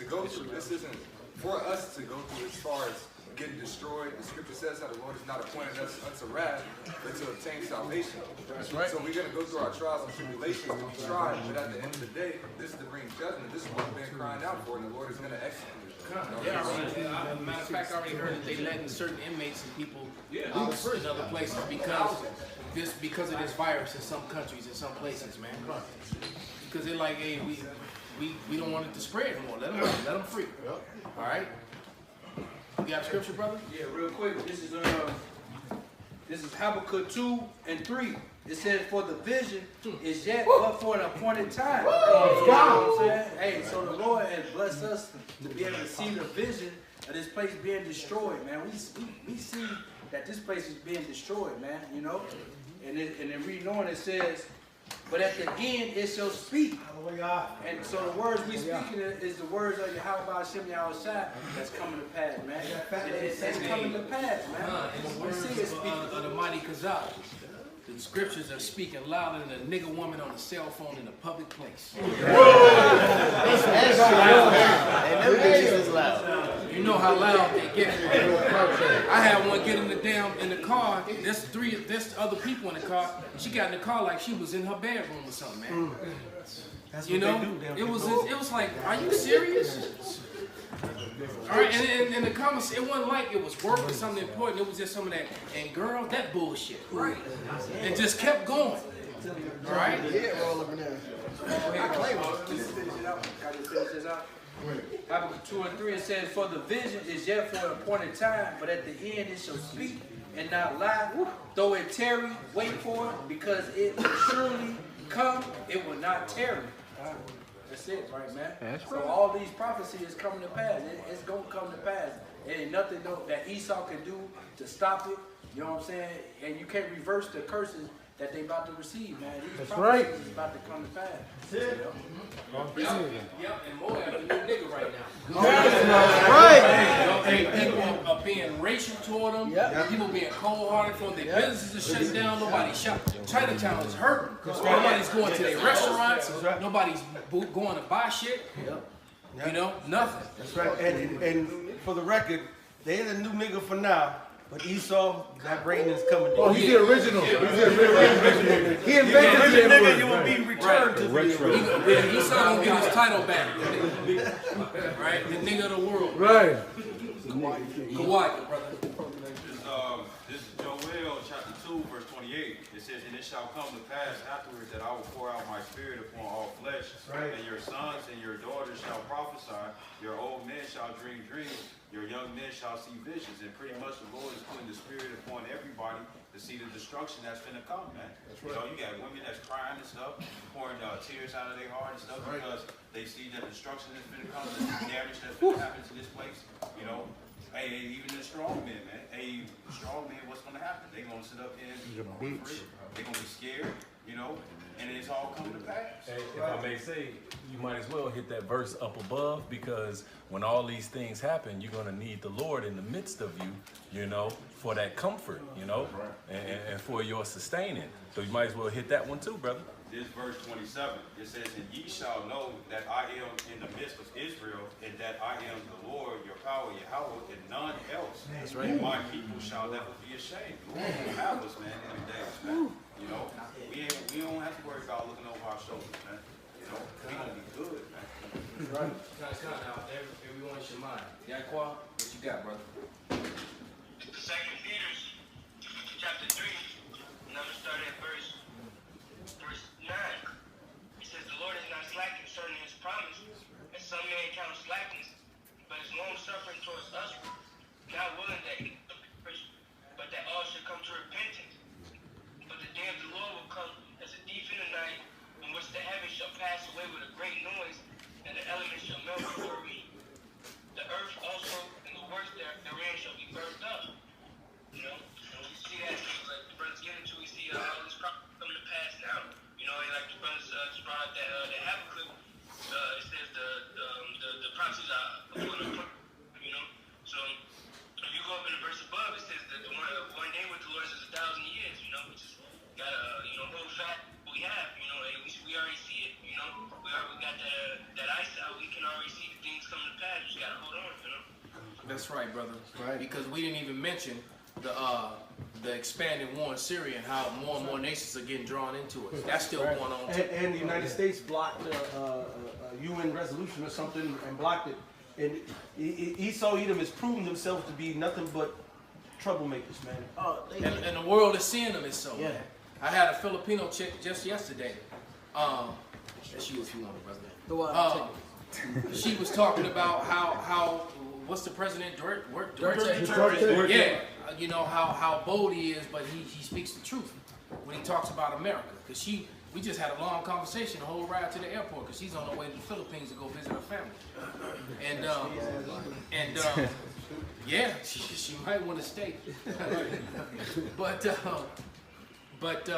go through. This isn't for us to go through as far as getting destroyed. The scripture says how the Lord has not appointed us unto wrath, but to obtain salvation. That's right. So we're going to go through our trials and tribulations to be tried, but at the end of the day, this is to bring judgment. This is what we've been crying out for, and the Lord is going to execute it. Yeah, matter of fact, I already heard that they letting certain inmates and people out in other places because of this virus in some countries, in some places, man. Because they're like, hey, we don't want it to spread more. Let them free. All right. You got scripture, brother? Yeah, real quick. This is Habakkuk 2 and 3. It says, for the vision is yet but for an appointed time. You know what I'm saying? Hey, so the Lord has blessed us to be able to see the vision of this place being destroyed, man. We see that this place is being destroyed, man, you know? And then reading on, it says, but at the end it shall speak. And so the words we speaking is the words of YAHAWASHI that's coming to pass, man. It's coming to pass, man. It's the words of the mighty Kazak. The scriptures are speaking louder than a nigga woman on a cell phone in a public place. You know how loud they get. I had one get in the car. There's other people in the car. She got in the car like she was in her bedroom or something, man. That's you what know, they do. it was like, are you serious? All right, and the comments, it wasn't like it was work or something important. It was just some of that, and girl, that bullshit. Right. And just kept going. All right? Yeah, roll over there. Habakkuk 2 and 3, it says, for the vision is yet for an appointed time, but at the end it shall speak and not lie. Though it tarry, wait for it, because it will surely come, it will not tarry. That's it, right, man? That's right. So all these prophecies is coming to pass. It's going to come to pass. There ain't nothing that Esau can do to stop it. You know what I'm saying? And you can't reverse the curses that they about to receive, man. These prophecies is about to come to pass. That's it. Yep, and more after new nigga right now. Right. People are being racial toward them. Yep. People being cold-hearted for them. Their businesses are shut down. Nobody's shop. Chinatown is hurting. Nobody's going to their restaurants. Nobody's going to buy shit. You know, nothing. That's right. And for the record, they ain't a new nigga for now. But Esau, that brain is coming. Oh, he's the original. He's the original. He invented the nigga. You will be returned to the Esau gonna get his title back. Right? The nigga of the world. Right. Kawhi, brother. This is Joel chapter 2, verse 28. It says, and it shall come to pass afterwards that I will pour out my spirit upon all flesh, and your sons and your daughters shall prophesy, your old men shall dream dreams, your young men shall see visions. And pretty much the Lord is putting the spirit upon everybody to see the destruction that's going to come, man. You know, you got women that's crying and stuff, pouring tears out of their heart and stuff because they see the destruction that's going to come, the damage that's going to happen to this place, you know. Hey, even the strong men, man. Hey, strong men, what's gonna happen? They're gonna sit up here and they're gonna be scared, you know, and it's all coming to pass. Hey, if I may say, you might as well hit that verse up above, because when all these things happen, you're gonna need the Lord in the midst of you, you know, for that comfort, you know, and for your sustaining. So you might as well hit that one too, brother. This verse 27, it says, and ye shall know that I am in the midst of Israel, and that I am the Lord, your power, Yahweh, and none else. That's right. And my people shall never be ashamed. The Lord will have us, man, in the days, man. You know, we don't have to worry about looking over our shoulders, man. You know, we gonna be good, man. Right. Now, everyone should mind. Yahawah, what you got, brother? 2 Peter chapter 3, and I'm gonna start at verse 9. It says, the Lord is not slack concerning his promise, as some men count slackness, but is long suffering towards us, not willing that he should perish, but that all should come to repentance. But the day of the Lord will come as a thief in the night, in which the heavens shall pass away with a great noise, and the elements shall melt before me. The earth also and the works therein shall be burnt up. You know, and we see that, like the brothers get into, we see all this prophecy coming to pass now. You know, like the brothers described that Habakkuk, it says the prophecies are fulfilled, you know. So if you go up in the verse above, it says that the one day with the Lord is 1,000 years, you know, which is got hold fast what we have, you know, and we already see it, you know. We got that eyesight, we can already see the things coming to pass. We just gotta hold on, you know. That's right, brother. Right. Because we didn't even mention the expanding war in Syria and how more and more nations are getting drawn into it. That's still going on too. And the United States blocked a UN resolution or something and blocked it. And Esau Edom has proven themselves to be nothing but troublemakers, man. And the world is seeing them as so. Yeah. I had a Filipino chick just yesterday. That's you if you want it, brother. She was talking about how what's the president, Duterte? Yeah, you know how bold he is, but he speaks the truth when he talks about America. Because we just had a long conversation, the whole ride to the airport, because she's on her way to the Philippines to go visit her family. And yeah, she might want to stay. but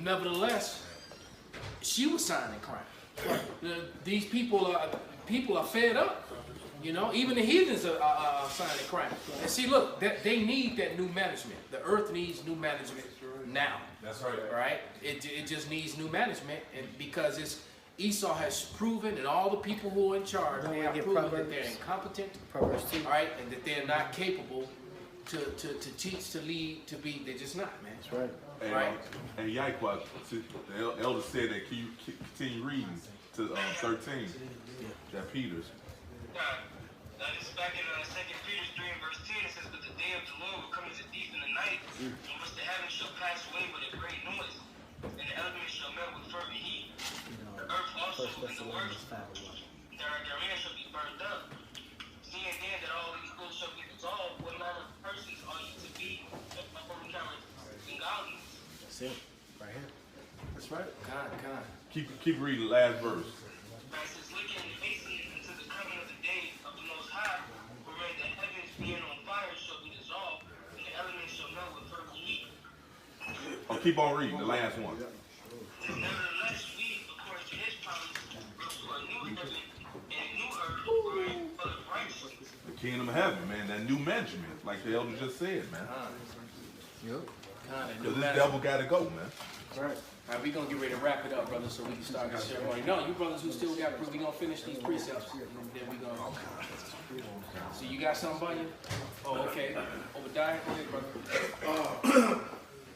nevertheless, she was signing crime. These people are fed up. You know, even the heathens are signing crime. And see, look, they need that new management. The earth needs new management now. That's right. Right? It just needs new management, and because Esau has proven, and all the people who are in charge, they have proven that they're incompetent, all right, and that they're not capable to teach, to lead, to be. They're just not, man. That's right. And, right. And Yahawah, the elder said that you continue reading to 13. That Peter's. That is back in 2 Peter 3 and verse 10. It says, but the day of the Lord will come as a thief in the night, in which the heavens shall pass away with a great noise, and the elements shall melt with fervent heat. The earth also and the works therein shall be burned up. Seeing then that all these goods shall be dissolved, what manner of persons are you to be overcomers in godliness? That's it, right here. That's right. God. Keep reading the last verse. It says, looking and hastening into the coming of the day of the Most High, wherein the heavens being on fire shall be dissolved, and the elements shall melt with fervent heat. Oh, keep on reading the last one. Nevertheless, we, according to his promise, go to a new heaven and a new earth, wherein full of righteousness. The kingdom of heaven, man. That new management, like the elder just said, man. Yep. Because this devil got to go, man. That's right. All right, we're going to get ready to wrap it up, brother, so we can start the ceremony. No, you brothers who still got, we're going to finish these precepts, and then we're going to... So you got something, Bunyan? Oh, okay. Obadiah, go ahead, brother.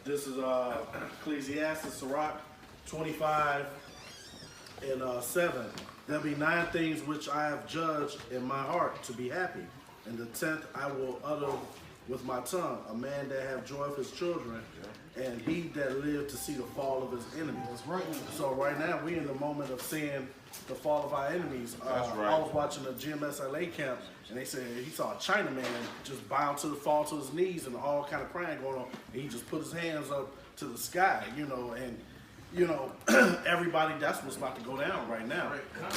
This is Ecclesiastes, Sirach 25 and 7. There be 9 things which I have judged in my heart to be happy, and the 10th I will utter with my tongue. A man that have joy of his children, and he that lived to see the fall of his enemies. That's right. So right now we in the moment of seeing the fall of our enemies. That's right. I was watching the GMS LA camp, and they said he saw a Chinaman just bow to the fall to his knees and all kind of crying going on, and he just put his hands up to the sky, you know, and you know, everybody, that's what's about to go down right now.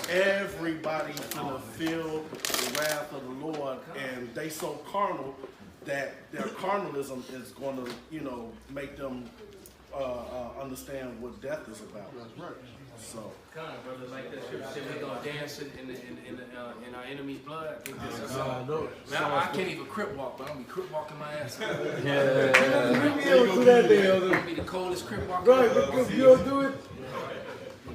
Everybody's gonna feel the wrath of the Lord, and they so carnal that their carnalism is going to, you know, make them understand what death is about. That's right. So, Kind of, brother, like that scripture said, we're gonna dance in our enemy's blood. I think this is now I can't even crip walk, but I'm gonna be crip walking my ass off. I'm gonna be the coldest crip walker. Right, because you don't do it.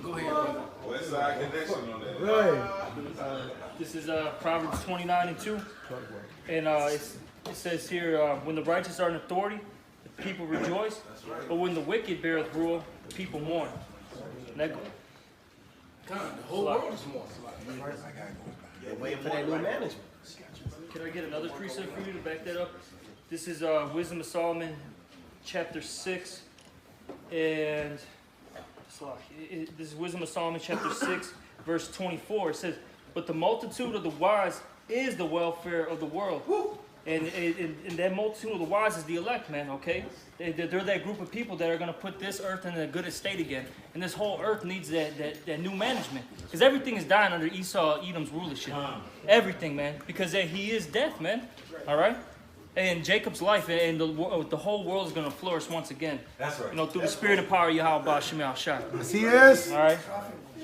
Go ahead, brother. West Side Connection on that. Right. This is Proverbs 29:2, and it says here, when the righteous are in authority, the people rejoice, but when the wicked beareth rule, the people mourn. And God, the whole world is mourning. They're waiting for that new management. Can I get another precept for you to back that up? This is Wisdom of Solomon, chapter 6, and this is Wisdom of Solomon, chapter 6, verse 24. It says, "But the multitude of the wise is the welfare of the world." And that multitude of the wise is the elect, man, okay? They're that group of people that are going to put this earth in a good estate again. And this whole earth needs that new management. Because everything is dying under Esau, Edom's rulership. Everything, man. Because he is death, man. All right? And Jacob's life and the whole world is going to flourish once again. That's right. You know, through the spirit and power of YAHAWASHI. Yes, he is. All right?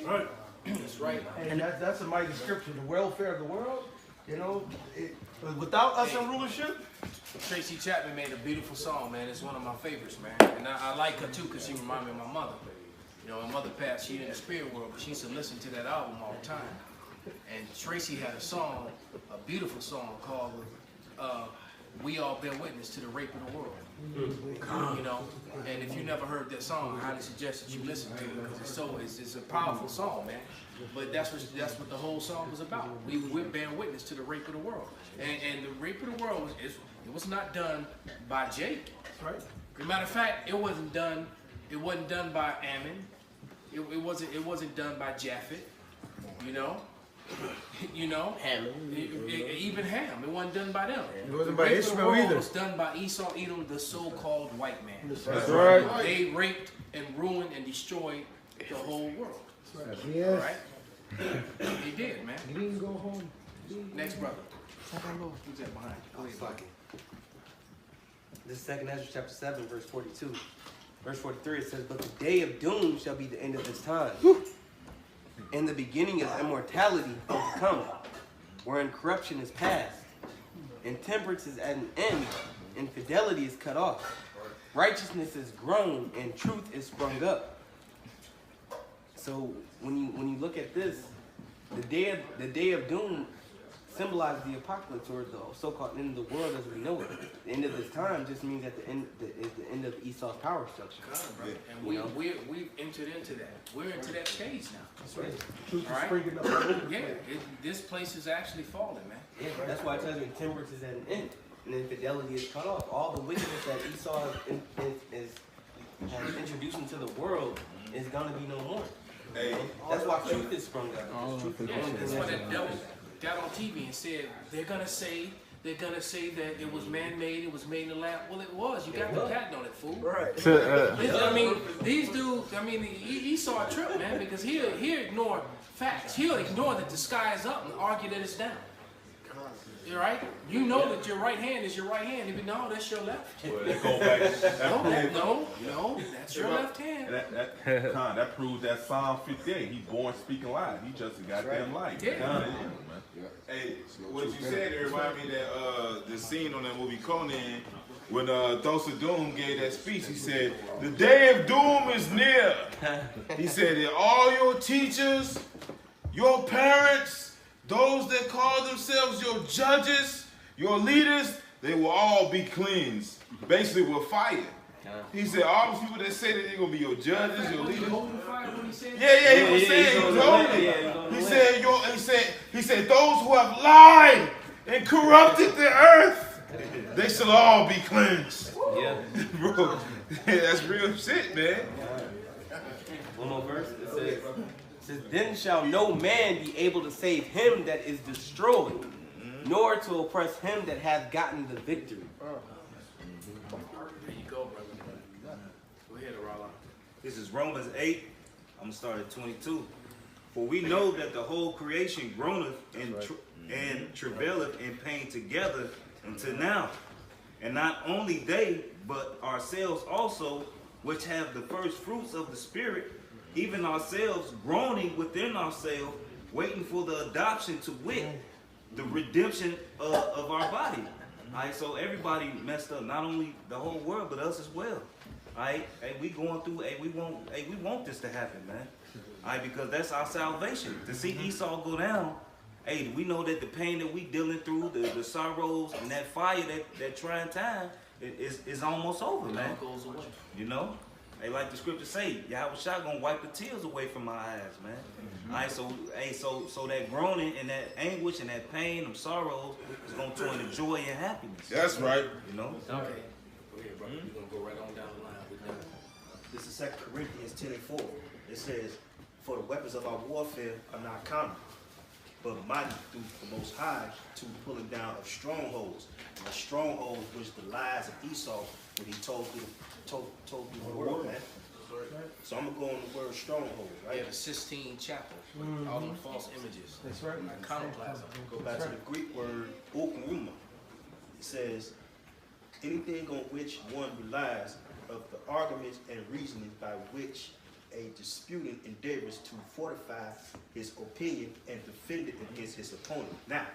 Right. That's right. And that's a mighty scripture. The welfare of the world, you know, without us in rulership. Tracy Chapman made a beautiful song, man. It's one of my favorites, man. And I like her too because she reminds me of my mother. You know, my mother passed, she in the spirit world, but she used to listen to that album all the time. And Tracy had a song, a beautiful song called "We All Bear Witness to the Rape of the World." You know, and if you never heard that song, I highly suggest that you listen to it because it's a powerful song, man. But that's what the whole song was about. We're bearing witness to the rape of the world, and the rape of the world was not done by Jake. Right. As a matter of fact, it wasn't done by Ammon. It wasn't done by Japhet. You know, Ham. Even Ham. It wasn't done by them. It wasn't by Ishmael either. It was done by Esau, Edom, the so-called white man. That's right. They raped and ruined and destroyed the whole world. That's right. Yes. Right? They did, man. You didn't go home. Next brother. Who's that behind you? Go ahead, This is 2 Ezra chapter 7, verse 42. Verse 43, it says, "But the day of doom shall be the end of this time. And the beginning of immortality is come, wherein corruption is past, and temperance is at an end, and fidelity is cut off. Righteousness is grown, and truth is sprung up." So when you look at this, the day of doom symbolizes the apocalypse, or the so-called end of the world as we know it. The end of this time just means that the end of Esau's power structure. And we've entered into that. We're into that stage now. That's right. Truth is springing up. Yeah, this place is actually falling, man. Yeah, that's why it tells you temperance is at an end, and then fidelity is cut off. All the wickedness that Esau has introduced into the world is gonna be no more. Hey, that's why truth is sprung up. That's why that devil got on TV and said they're gonna say that it was man-made, it was made in the lab. Well, it was. You got the patent on it, fool. Right. I mean, these dudes. I mean, Esau a trip, man, because he'll ignore facts. He'll ignore that the sky is up and argue that it's down. You're right. You know that your right hand is your right hand. Even no, that's your left. Well, they go back. No, that's your left hand. That proves that Psalm 58. He's born speaking live. He just a goddamn light. Yeah. Hey, what you said, it reminded me that the scene on that movie Conan, when Thulsa Doom gave that speech, he said, "The day of doom is near." He said that all your teachers, your parents, those that call themselves your judges, your leaders, they will all be cleansed, basically with fire. He said, all the people that say that they're going to be your judges, your leaders. Yeah, he was saying, he said, those who have lied and corrupted the earth, they shall all be cleansed. Yeah. Bro, that's real shit, man. One more verse. It says, "Then shall no man be able to save him that is destroyed, nor to oppress him that hath gotten the victory." There you go, brother. Go ahead, Arala. This is Romans 8. I'm going to start at 22. For we know that the whole creation groaneth and travaileth in pain together until now. And not only they, but ourselves also, which have the first fruits of the Spirit, even ourselves groaning within ourselves, waiting for the adoption to wit, the redemption of our body. All right, so everybody messed up, not only the whole world, but us as well. All right, hey, we going through, we want this to happen, man. All right, because that's our salvation. To see Esau go down, hey, we know that the pain that we dealing through, the sorrows and that fire, that trying time, is almost over, man. Goes away. You know? Hey, like the scripture say, YAHAWASHI gonna wipe the tears away from my eyes, man. All right, so that groaning and that anguish and that pain and sorrows is gonna turn into joy and happiness. That's right. You know? Okay. Go ahead, brother. We're gonna go right on down the line with that. This is 2 Corinthians 10:4. It says, for the weapons of our warfare are not carnal, but mighty through the Most High to the pulling down of strongholds. And the strongholds was the lies of Esau when he told you the word, man. So I'm gonna go on the word stronghold, right? Yeah, the Sistine Chapel, all them false images. That's right. Iconoclasm. Go back to the Greek word okuruma. It says, anything on which one relies of the arguments and reasoning by which a disputant endeavors to fortify his opinion and defend it against his opponent. Now,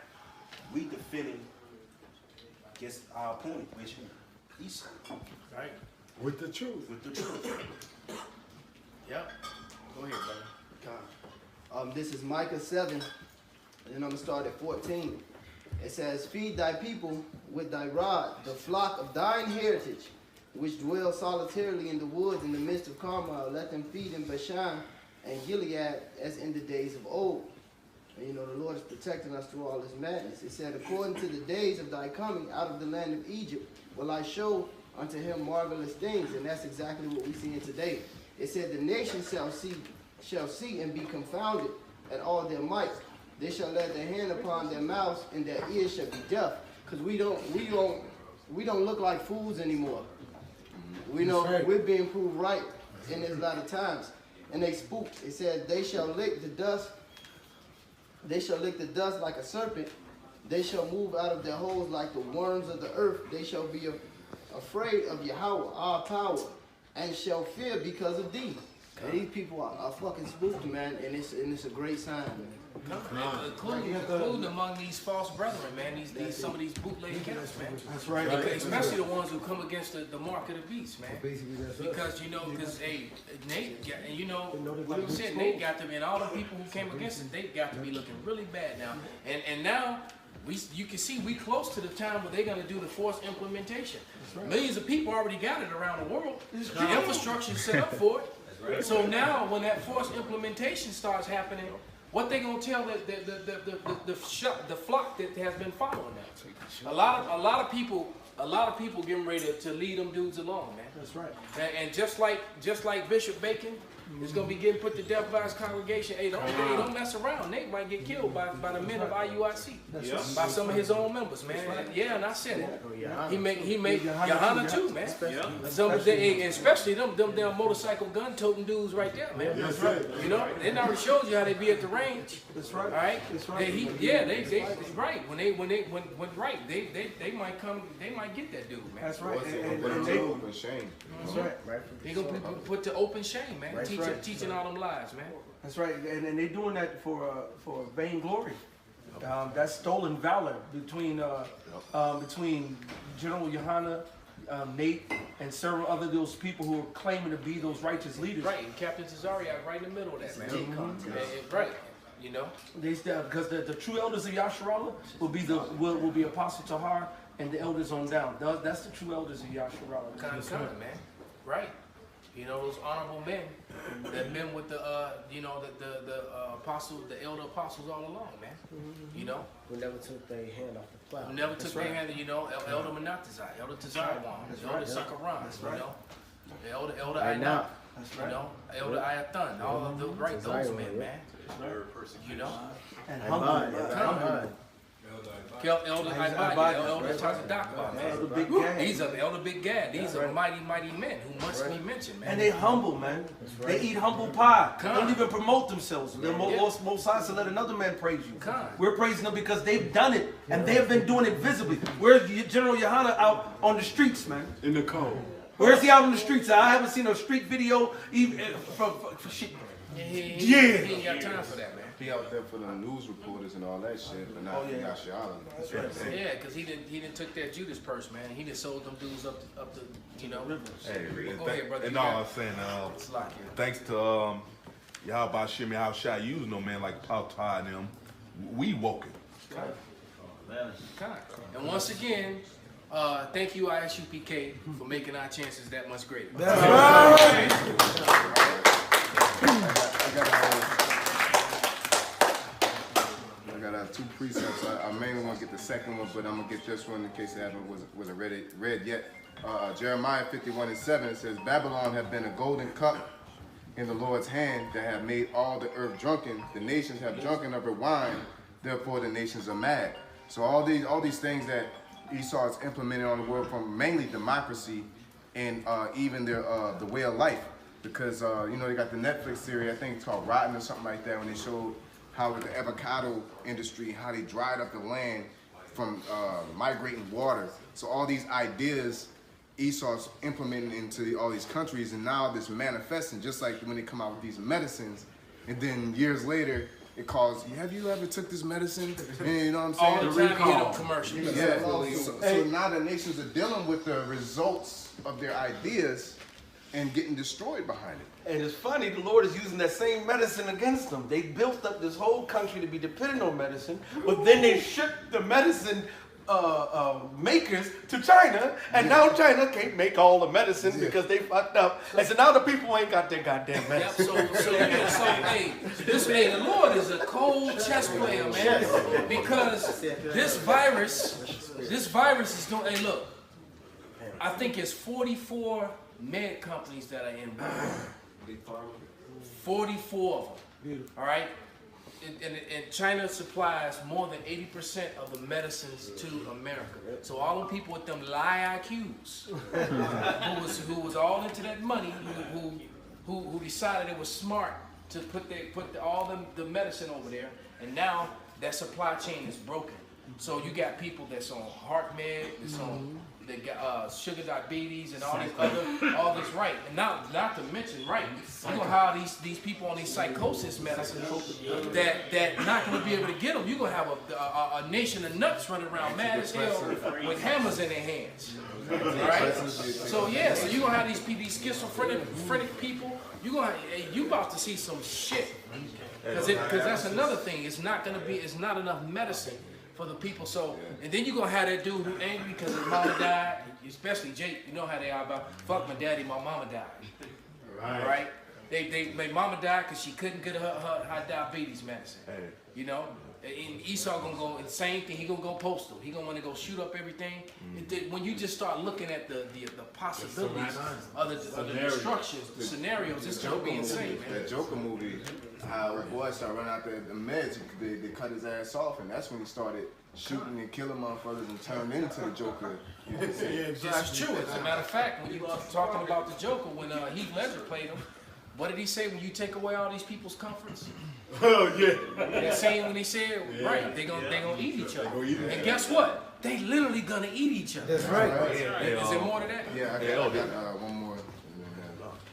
we defending against our opponent, which is Esau. Right. With the truth. With the truth. Yep. Go ahead, brother. This is Micah 7, and then I'm going to start at 14. It says, feed thy people with thy rod, the flock of thine heritage, which dwell solitarily in the woods in the midst of Carmel. Let them feed in Bashan and Gilead as in the days of old. And you know, the Lord is protecting us through all this madness. It said, according to the days of thy coming out of the land of Egypt, will I show unto him marvelous things. And that's exactly what we see in today. It said, the nations shall see and be confounded at all their might. They shall let their hand upon their mouths, and their ears shall be deaf. Because we don't look like fools anymore. We know we're being proved right in this latter times. And they spooked. It said, they shall lick the dust. They shall lick the dust like a serpent. They shall move out of their holes like the worms of the earth. They shall be afraid of Yahawah, our power, and shall fear because of thee. And these people are fucking spooked, man, and it's a great sign, man. Including among these false brethren, man, some of these bootleg camps, man. That's right. Especially the ones who come against the mark of the beast, man. Because hey, Nate, and what he said, Nate got them, and all the people who came against him, they got to be looking really bad now. And now you can see we close to the time where they're going to do the forced implementation. Millions of people already got it around the world. The infrastructure is set up for it. So now, when that forced implementation starts happening, what they gonna tell the flock that has been following that? A lot of people getting ready to lead them dudes along, man. That's right. And just like Bishop Bacon is gonna be getting put to death by his congregation. Hey, don't mess around. Nate might get killed by the men of IUIC, by some of his own members, man. Yeah, and I said it. He make Yahanna too, man. Especially them damn motorcycle gun toting dudes right there, man. That's right. You know, they already showed you how they be at the range. That's right. All right. That's right. They right. When they might come, they might get that dude, man. That's right. And they open shame. That's right. They gonna put to open shame, man. Teaching all them lies, man. That's right, and they're doing that for vainglory. That's stolen valor between General Yahanna, Nate, and several other those people who are claiming to be those righteous leaders. Right, and Captain Tazariak right in the middle of that, man. Right, you know. Because the true elders of Yasharallah will be Apostle Tahar and the elders on down. That's the true elders of Yasharallah. Kind of, man. Right. You know, those honorable men that been with the apostles, the elder apostles all along, man. You know, who never took their hand off the plow. Who never took their hand. You know, Elder Menatazai, Elder Tazarwan, Elder Sakaran. That's right. You know, Elder Ainat. You know, Elder Ayathan. All of those men, man. You know, and Hamad. Elder Tazadakba, man. These are Elder Big Gad. These are mighty men who must be mentioned, man. And they humble, man. They eat humble pie. They don't even promote themselves. The most High said, let another man praise you. We're praising them because they've done it, and they have been doing it visibly. Where's General Yohana out on the streets, man? In the cold. Where's he out on the streets? I haven't seen a street video even for shit. He ain't got time for that, man. He out there for the news reporters and all that shit, but not Shiala. That's right. Yeah, because he didn't took that Judas purse, man. He didn't sold them dudes up the you know. Hey, go ahead, brother. And all I'm saying, thanks to YAHAWASHI, YAHAWASHI using them, man, like Paul Todd and them, we woke it. And once again, thank you, ISUPK, for making our chances that much greater. That's right. I got two precepts. I mainly want to get the second one, but I'm going to get this one in case it wasn't read yet. Jeremiah 51:7, it says, Babylon have been a golden cup in the Lord's hand that have made all the earth drunken. The nations have drunken of her wine, therefore the nations are mad. So all these things that Esau is implementing on the world, from mainly democracy and even their the way of life. Because you know, they got the Netflix series, I think it's called Rotten or something like that, when they showed how with the avocado industry, how they dried up the land from migrating water. So all these ideas Esau's implementing into all these countries, and now this manifesting, just like when they come out with these medicines, and then years later, it calls, have you ever took this medicine? And you know what I'm saying? All the time you get a commercial. Yeah. So now the nations are dealing with the results of their ideas and getting destroyed behind it. And it's funny, the Lord is using that same medicine against them. They built up this whole country to be dependent on medicine, but then they shipped the medicine makers to China, and now China can't make all the medicine because they fucked up. And so now the people ain't got their goddamn medicine. The Lord is a cold chess player, man. Because this virus is doing, hey look, I think it's 44 med companies that are involved. 44 of them. All right? And China supplies more than 80% of the medicines to America. So all the people with them lie IQs, who was all into that money, who decided it was smart to put all the medicine over there, and now that supply chain is broken. So you got people that's on heart med, that's on they got sugar diabetes and all this right, and not to mention right. You gonna have these people on these psychosis medicine that not gonna be able to get them. You gonna have a nation of nuts running around mad as hell with hammers in their hands. Right? So yeah, so you gonna have these schizophrenic people. You about to see some shit. Because that's another thing. It's not enough medicine for the people. So, and then you're gonna have that dude who angry because his mama died, especially Jake. You know how they are about, fuck my daddy, my mama died. Right? My mama died because she couldn't get her diabetes medicine. You know? And Esau gonna go, and same thing, he gonna go postal. He gonna want to go shoot up everything. When you just start looking at the possibilities of the destruction, the scenarios, it's gonna be insane, man. That Joker movie, how a boy started running out there, the meds, they cut his ass off, and that's when he started shooting and killing motherfuckers and turned into the Joker. This is true. As a matter of fact, when you were talking about the Joker, when Heath Ledger played him, what did he say when you take away all these people's comforts? Oh yeah. That same when he said, right, they gonna eat each other. And guess what? They literally gonna eat each other. That's right. Is there more to that? Yeah, I got one more.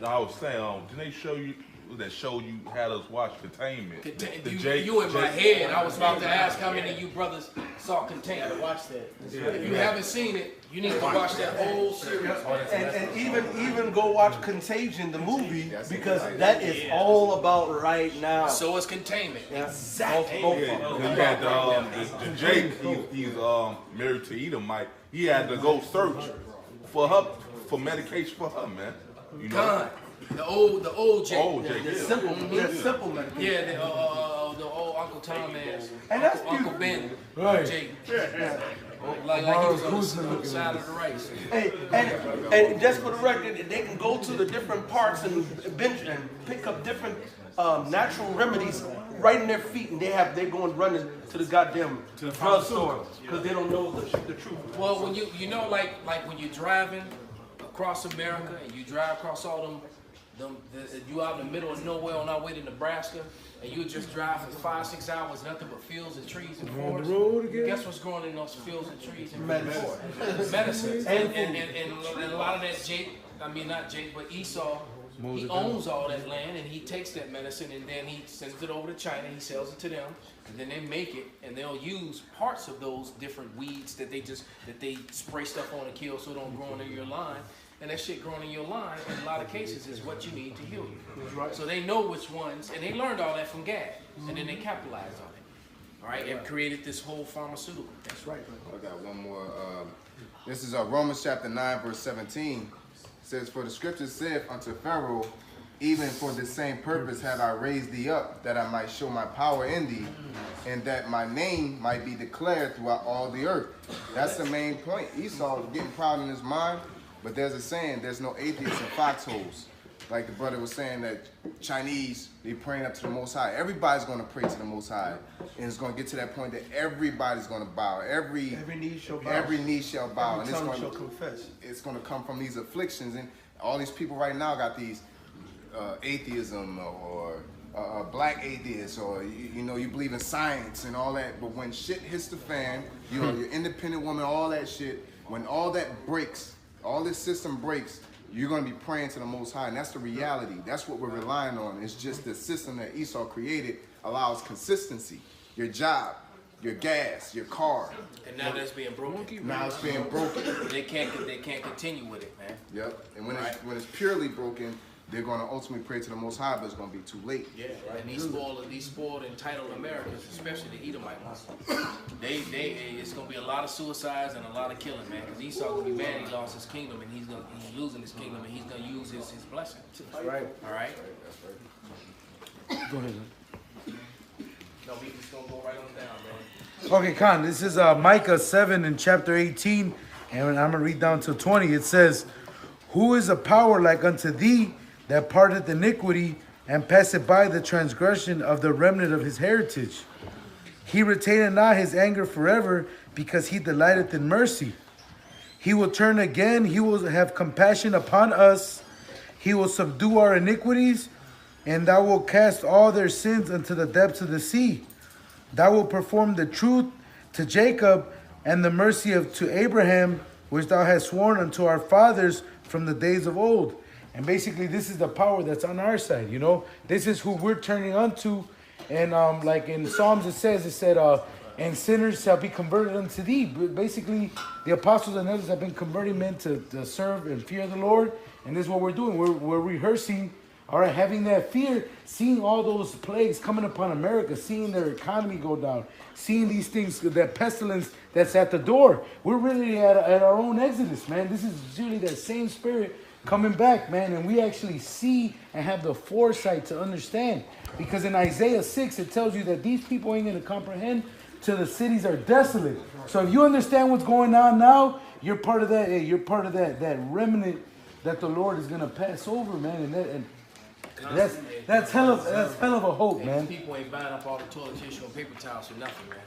I was saying, didn't they show you that show you had us watch Containment? You in my head. I was about to ask how many of you brothers saw Containment. Watch that. If you haven't seen it, you need to watch that whole series. And even go watch Contagion, the movie, because that is all about right now. So is Containment. Exactly. You had the Jake, he's married to Edomite. He had to go search for medication for her, man. You know? The old Jake. Old Jake, the simple medication. Yeah, the old Uncle Tom ass. And that's Uncle Ben. Right. Jake. Like he was on the side of the race. Hey, and just for the record, they can go to the different parks and bench and pick up different natural remedies right in their feet, and they're going running to the goddamn drugstore because they don't know the truth. Well, when you know like when you're driving across America and you drive across all you out in the middle of nowhere on our way to Nebraska, and you just drive for 5-6 hours, nothing but fields and trees and forests. Guess what's growing in those fields and trees and forests? Medicine. And a lot of that not Jake, but Esau, he owns all that land, and he takes that medicine and then he sends it over to China. He sells it to them, and then they make it, and they'll use parts of those different weeds that they spray stuff on and kill so it don't grow in your line. And that shit growing in your line, in a lot of cases, is what you need to heal you. Right. So they know which ones, and they learned all that from Gad, and then they capitalized on it. All right, and created this whole pharmaceutical. That's right. I got one more. This is Romans chapter 9, verse 17. It says, "For the scripture saith unto Pharaoh, even for the same purpose had I raised thee up, that I might show my power in thee, and that my name might be declared throughout all the earth." That's the main point. Esau is getting proud in his mind. But there's a saying, there's no atheists in foxholes. Like the brother was saying that Chinese, they praying up to the Most High. Everybody's going to pray to the Most High. And it's going to get to that point that everybody's going to bow. Every knee shall bow. Every knee shall bow. Every tongue shall confess. It's going to come from these afflictions. And all these people right now got these atheism or black atheists, or you believe in science and all that. But when shit hits the fan, you're independent woman, all that shit, when all that breaks, all this system breaks, you're going to be praying to the Most High. And that's the reality. That's what we're relying on. It's just the system that Esau created allows consistency. Your job, your gas, your car. And now that's being broken. Now it's being broken. They can't continue with it, man. Yep. And when it's purely broken, they're going to ultimately pray to the Most High, but it's going to be too late. Yeah, right. And these spoiled, entitled Americans, especially the Edomite ones, it's going to be a lot of suicides and a lot of killing, man. Because Esau going to be mad he lost his kingdom, and he's losing his kingdom, and he's going to use his blessing. That's right. All right. Go ahead. No, we just going to go right on down, man. Okay, Khan, this is Micah 7 in chapter 18, and I'm going to read down to 20. It says, "Who is a power like unto thee, that parteth iniquity, and passeth by the transgression of the remnant of his heritage? He retaineth not his anger forever, because he delighteth in mercy. He will turn again, he will have compassion upon us. He will subdue our iniquities, and thou wilt cast all their sins unto the depths of the sea. Thou wilt perform the truth to Jacob, and the mercy to Abraham, which thou hast sworn unto our fathers from the days of old." And basically, this is the power that's on our side, This is who we're turning unto. And like in Psalms, it said, "And sinners shall be converted unto thee." But basically, the apostles and others have been converting men to serve and fear the Lord. And this is what we're doing. We're rehearsing, all right, having that fear, seeing all those plagues coming upon America, seeing their economy go down, seeing these things, that pestilence that's at the door. We're really at our own exodus, man. This is really that same spirit coming back, man, and we actually see and have the foresight to understand. Because in Isaiah 6, it tells you that these people ain't going to comprehend till the cities are desolate. So if you understand what's going on now, you're part of that. You're part of that remnant that the Lord is going to pass over, man. And that's hell of a hope, man. People ain't buying up all the toilet tissue and paper towels for nothing, man.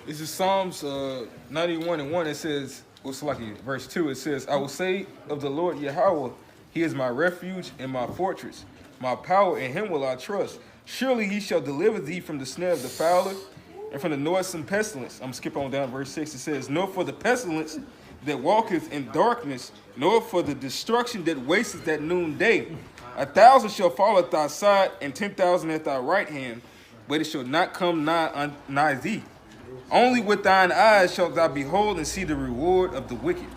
This is Psalms 91:1. It says, verse 2, it says, "I will say of the Lord Yahawah, he is my refuge and my fortress. My power, in him will I trust. Surely he shall deliver thee from the snare of the fowler and from the noisome pestilence." I'm skipping on down to verse 6. It says, "Nor for the pestilence that walketh in darkness, nor for the destruction that wasteth at noonday. 1,000 shall fall at thy side, and 10,000 at thy right hand, but it shall not come nigh thee. Only with thine eyes shalt thou behold and see the reward of the wicked.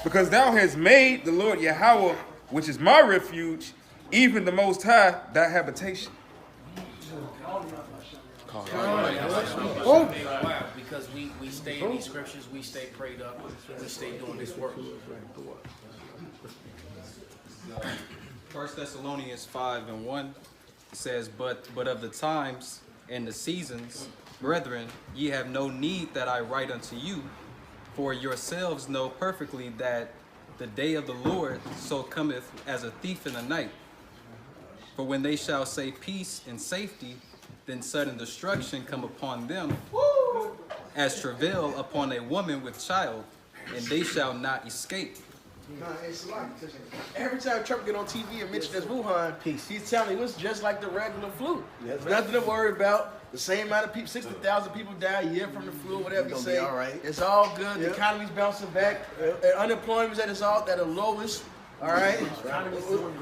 Because thou hast made the Lord Yahawah, which is my refuge, even the Most High, thy habitation." Because we stay in these scriptures, we stay prayed up, we stay doing this work. 1 Thessalonians 5:1 says, but of the times and the seasons, brethren, ye have no need that I write unto you, for yourselves know perfectly that the day of the Lord so cometh as a thief in the night. For when they shall say peace and safety, then sudden destruction come upon them as travail upon a woman with child, and they shall not escape. Nah, it's like, every time Trump get on TV and mention this Wuhan, he's telling you it's just like the regular flu. There's nothing to worry about. The same amount of people, 60,000 people die a year from the flu, whatever you say. All right. It's all good. The economy's bouncing back. Unemployment's at the lowest. All right.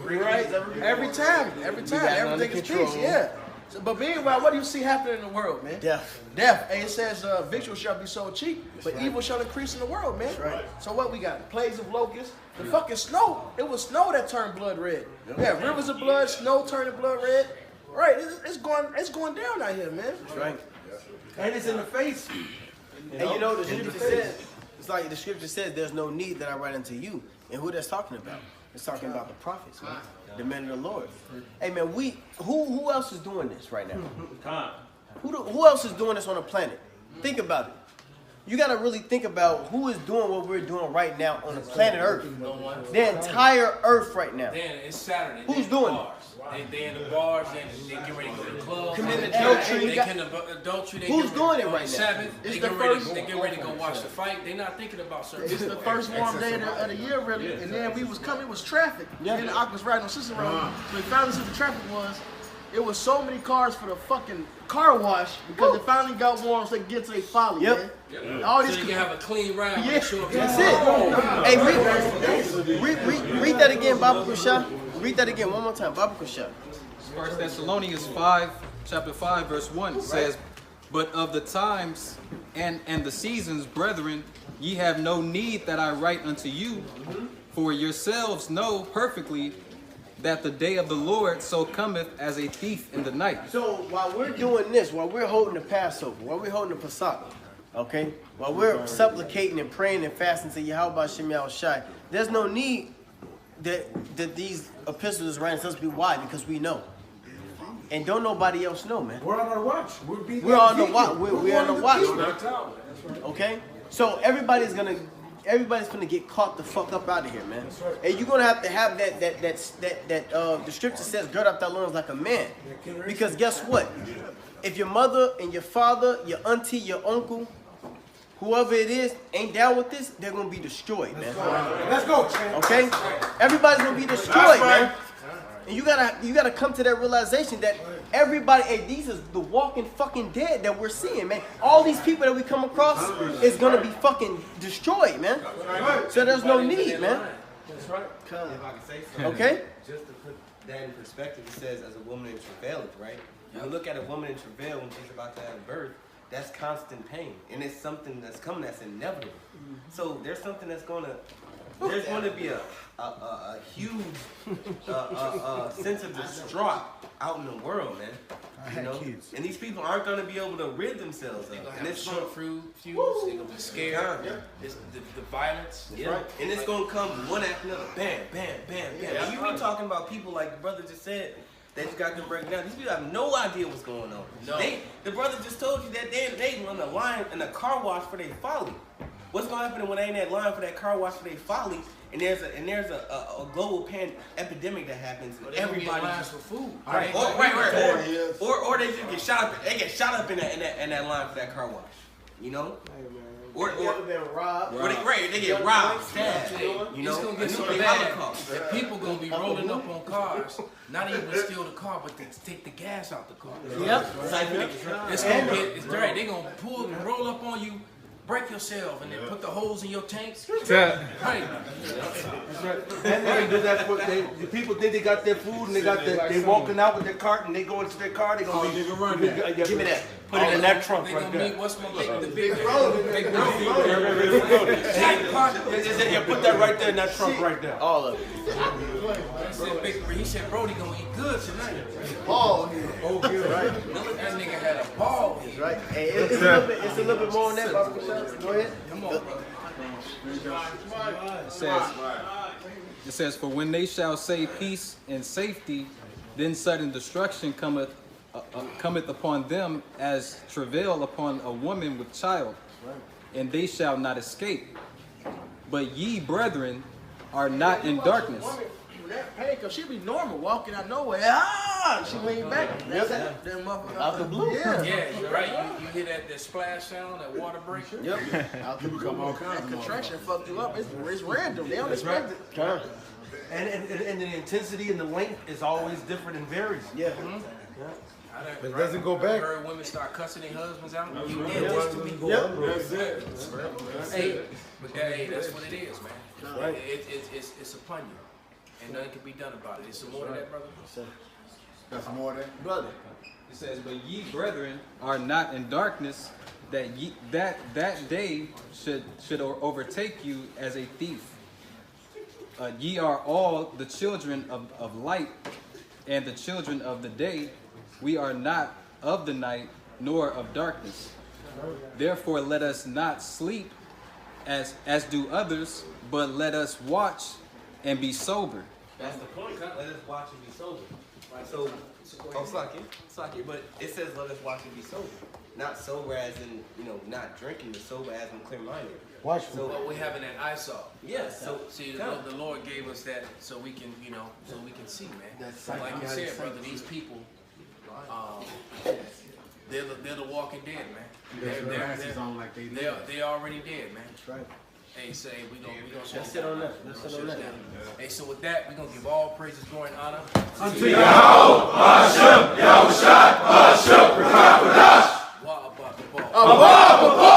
Right. Every time, everything is peace. Yeah. So, but meanwhile, what do you see happening in the world, man? Death. Hey, it says victuals shall be so cheap, but evil shall increase in the world, man. Right. So what we got? Plagues of locusts. The fucking snow. It was snow that turned blood red. Yeah, rivers of blood, snow turning blood red. Right. It's going down out here, man. That's right. And it's in the face. And you know, the scripture says, it's like the scripture says, there's no need that I write unto you. And who that's talking about? It's talking about the prophets, man. The men of the Lord. Hey, man, who else is doing this right now? Who else is doing this on the planet? Think about it. You got to really think about who is doing what we're doing right now on the planet Earth. The entire Earth right now. Then it's Saturday. Who's doing it? They in the bars, they get ready to go to the club. Committing adultery. Adultery. Who's doing it right now? Sabbath. It's They the get ready first- they get ready to go watch the fight. They're not thinking about certain It's the first warm day of the year, really. And then we was coming, it was traffic. Yeah. And I was riding on Cicero. So we found out what the traffic was. It was so many cars for the fucking car wash because it finally got warm so they could get to their folly, man. All so these you can have a clean ride. Yeah, That's it. Hey, read that again, Baba Kusha. Read that again one more time, Baba Kusha. 1 Thessalonians 5, chapter 5, verse 1 says, but of the times and the seasons, brethren, ye have no need that I write unto you, for yourselves know perfectly that the day of the Lord so cometh as a thief in the night. So while we're doing this, while we're holding the Passover, while we're holding the Pesach, okay, while we're supplicating and praying and fasting to YAHAWASHI, there's no need that these epistles is writing to us. Why? Because we know. And don't nobody else know, man. We're on our watch. We're on the watch. We're on the watch, man. Okay? So everybody's gonna get caught the fuck up out of here, man. And you're gonna have that the scripture says, gird up thy loins like a man. Because guess what? If your mother and your father, your auntie, your uncle, whoever it is, ain't down with this, they're gonna be destroyed, man. Let's go, Chan. Okay? Everybody's gonna be destroyed, man. And you gotta come to that realization that everybody, hey, these is the walking fucking dead that we're seeing, man. All these people that we come across is gonna be fucking destroyed, man. So there's no need, man. That's right. If I can say something. Okay? Just to put that in perspective, it says as a woman in travail, right? You look at a woman in travail when she's about to have birth, that's constant pain. And it's something that's coming that's inevitable. So there's something that's there's going to be a huge sense of distraught out in the world, man. You know? And these people aren't going to be able to rid themselves of it. And it's short fuse, they're going to be scared. It's the violence. Yeah. Right. And it's going to come one after another. Bam, bam, bam, bam. And you be talking about people like the brother just said, they just got them breaking down. These people have no idea what's going on. No. The brother just told you that they run a line in a car wash for their folly. What's going to happen when they in that line for that car wash for their folly, and there's a global epidemic that happens, and everybody lines for food. Right. Or they just get shot up. They get shot up in that line for that car wash. You know. Or been robbed. They get robbed, stabbed. You know, it's gonna get so bad that people gonna be rolling up on cars, not even steal the car, but they take the gas out the car. Yep. It's gonna get right. They gonna pull and roll up on you, break yourself, and then put the holes in your tanks. Right. That's right. And they do that for the people think they got their food and they walking out with their cart and they go into their car. They gonna be give me that. Put it in that trunk right there. What's my the big road? Yeah, put that right there in that trunk right there. All of it. He said, Brody gonna eat good tonight. ball. Oh, good, right? That nigga had a ball. That's right. Hey, it's a little bit more on that, Baba. Go ahead. Come on, It says, for when they shall say peace and safety, then sudden destruction cometh upon them as travail upon a woman with child, and they shall not escape. But ye, brethren, are not in darkness, that pain, cause she be normal walking out nowhere. Ah, she lean back. That's that motherfucker Out the blue. Yeah, you're right. You hear that splash sound, that water break. Yep. Out the blue. That contraction fucked you up. It's random. They don't expect it. And the intensity and the length is always different and varies. Yeah. But it doesn't go back. I heard women start cussing their husbands out. You Yep. did this to me. That's it. Hey, but that's what it is, man. Right. It's upon you, and nothing can be done about it. It's some more to that, brother. That's more than Brother. It says, but ye brethren are not in darkness, that that day should overtake you as a thief. Ye are all the children of light and the children of the day. We are not of the night nor of darkness. Therefore let us not sleep as do others, but let us watch and be sober. That's the point. Let us watch and be sober. Right? So, Slaki, but it says let us watch and be sober. Not sober as in, not drinking, but sober as in clear-minded. Watchful. So what we having that eyesight. Yes. So see, the Lord gave us that so we can, so we can see, man. Like you said, brother, these people, they're the walking dead, man. They're already dead, man. That's right. Hey, say we gonna Let's sit on that. Let's sit on that. Hey, so with that, we're gonna give all praises, glory, and honor Unto Yahawah, Yahawashi, Yahawashi, Yahawashi, Wa above.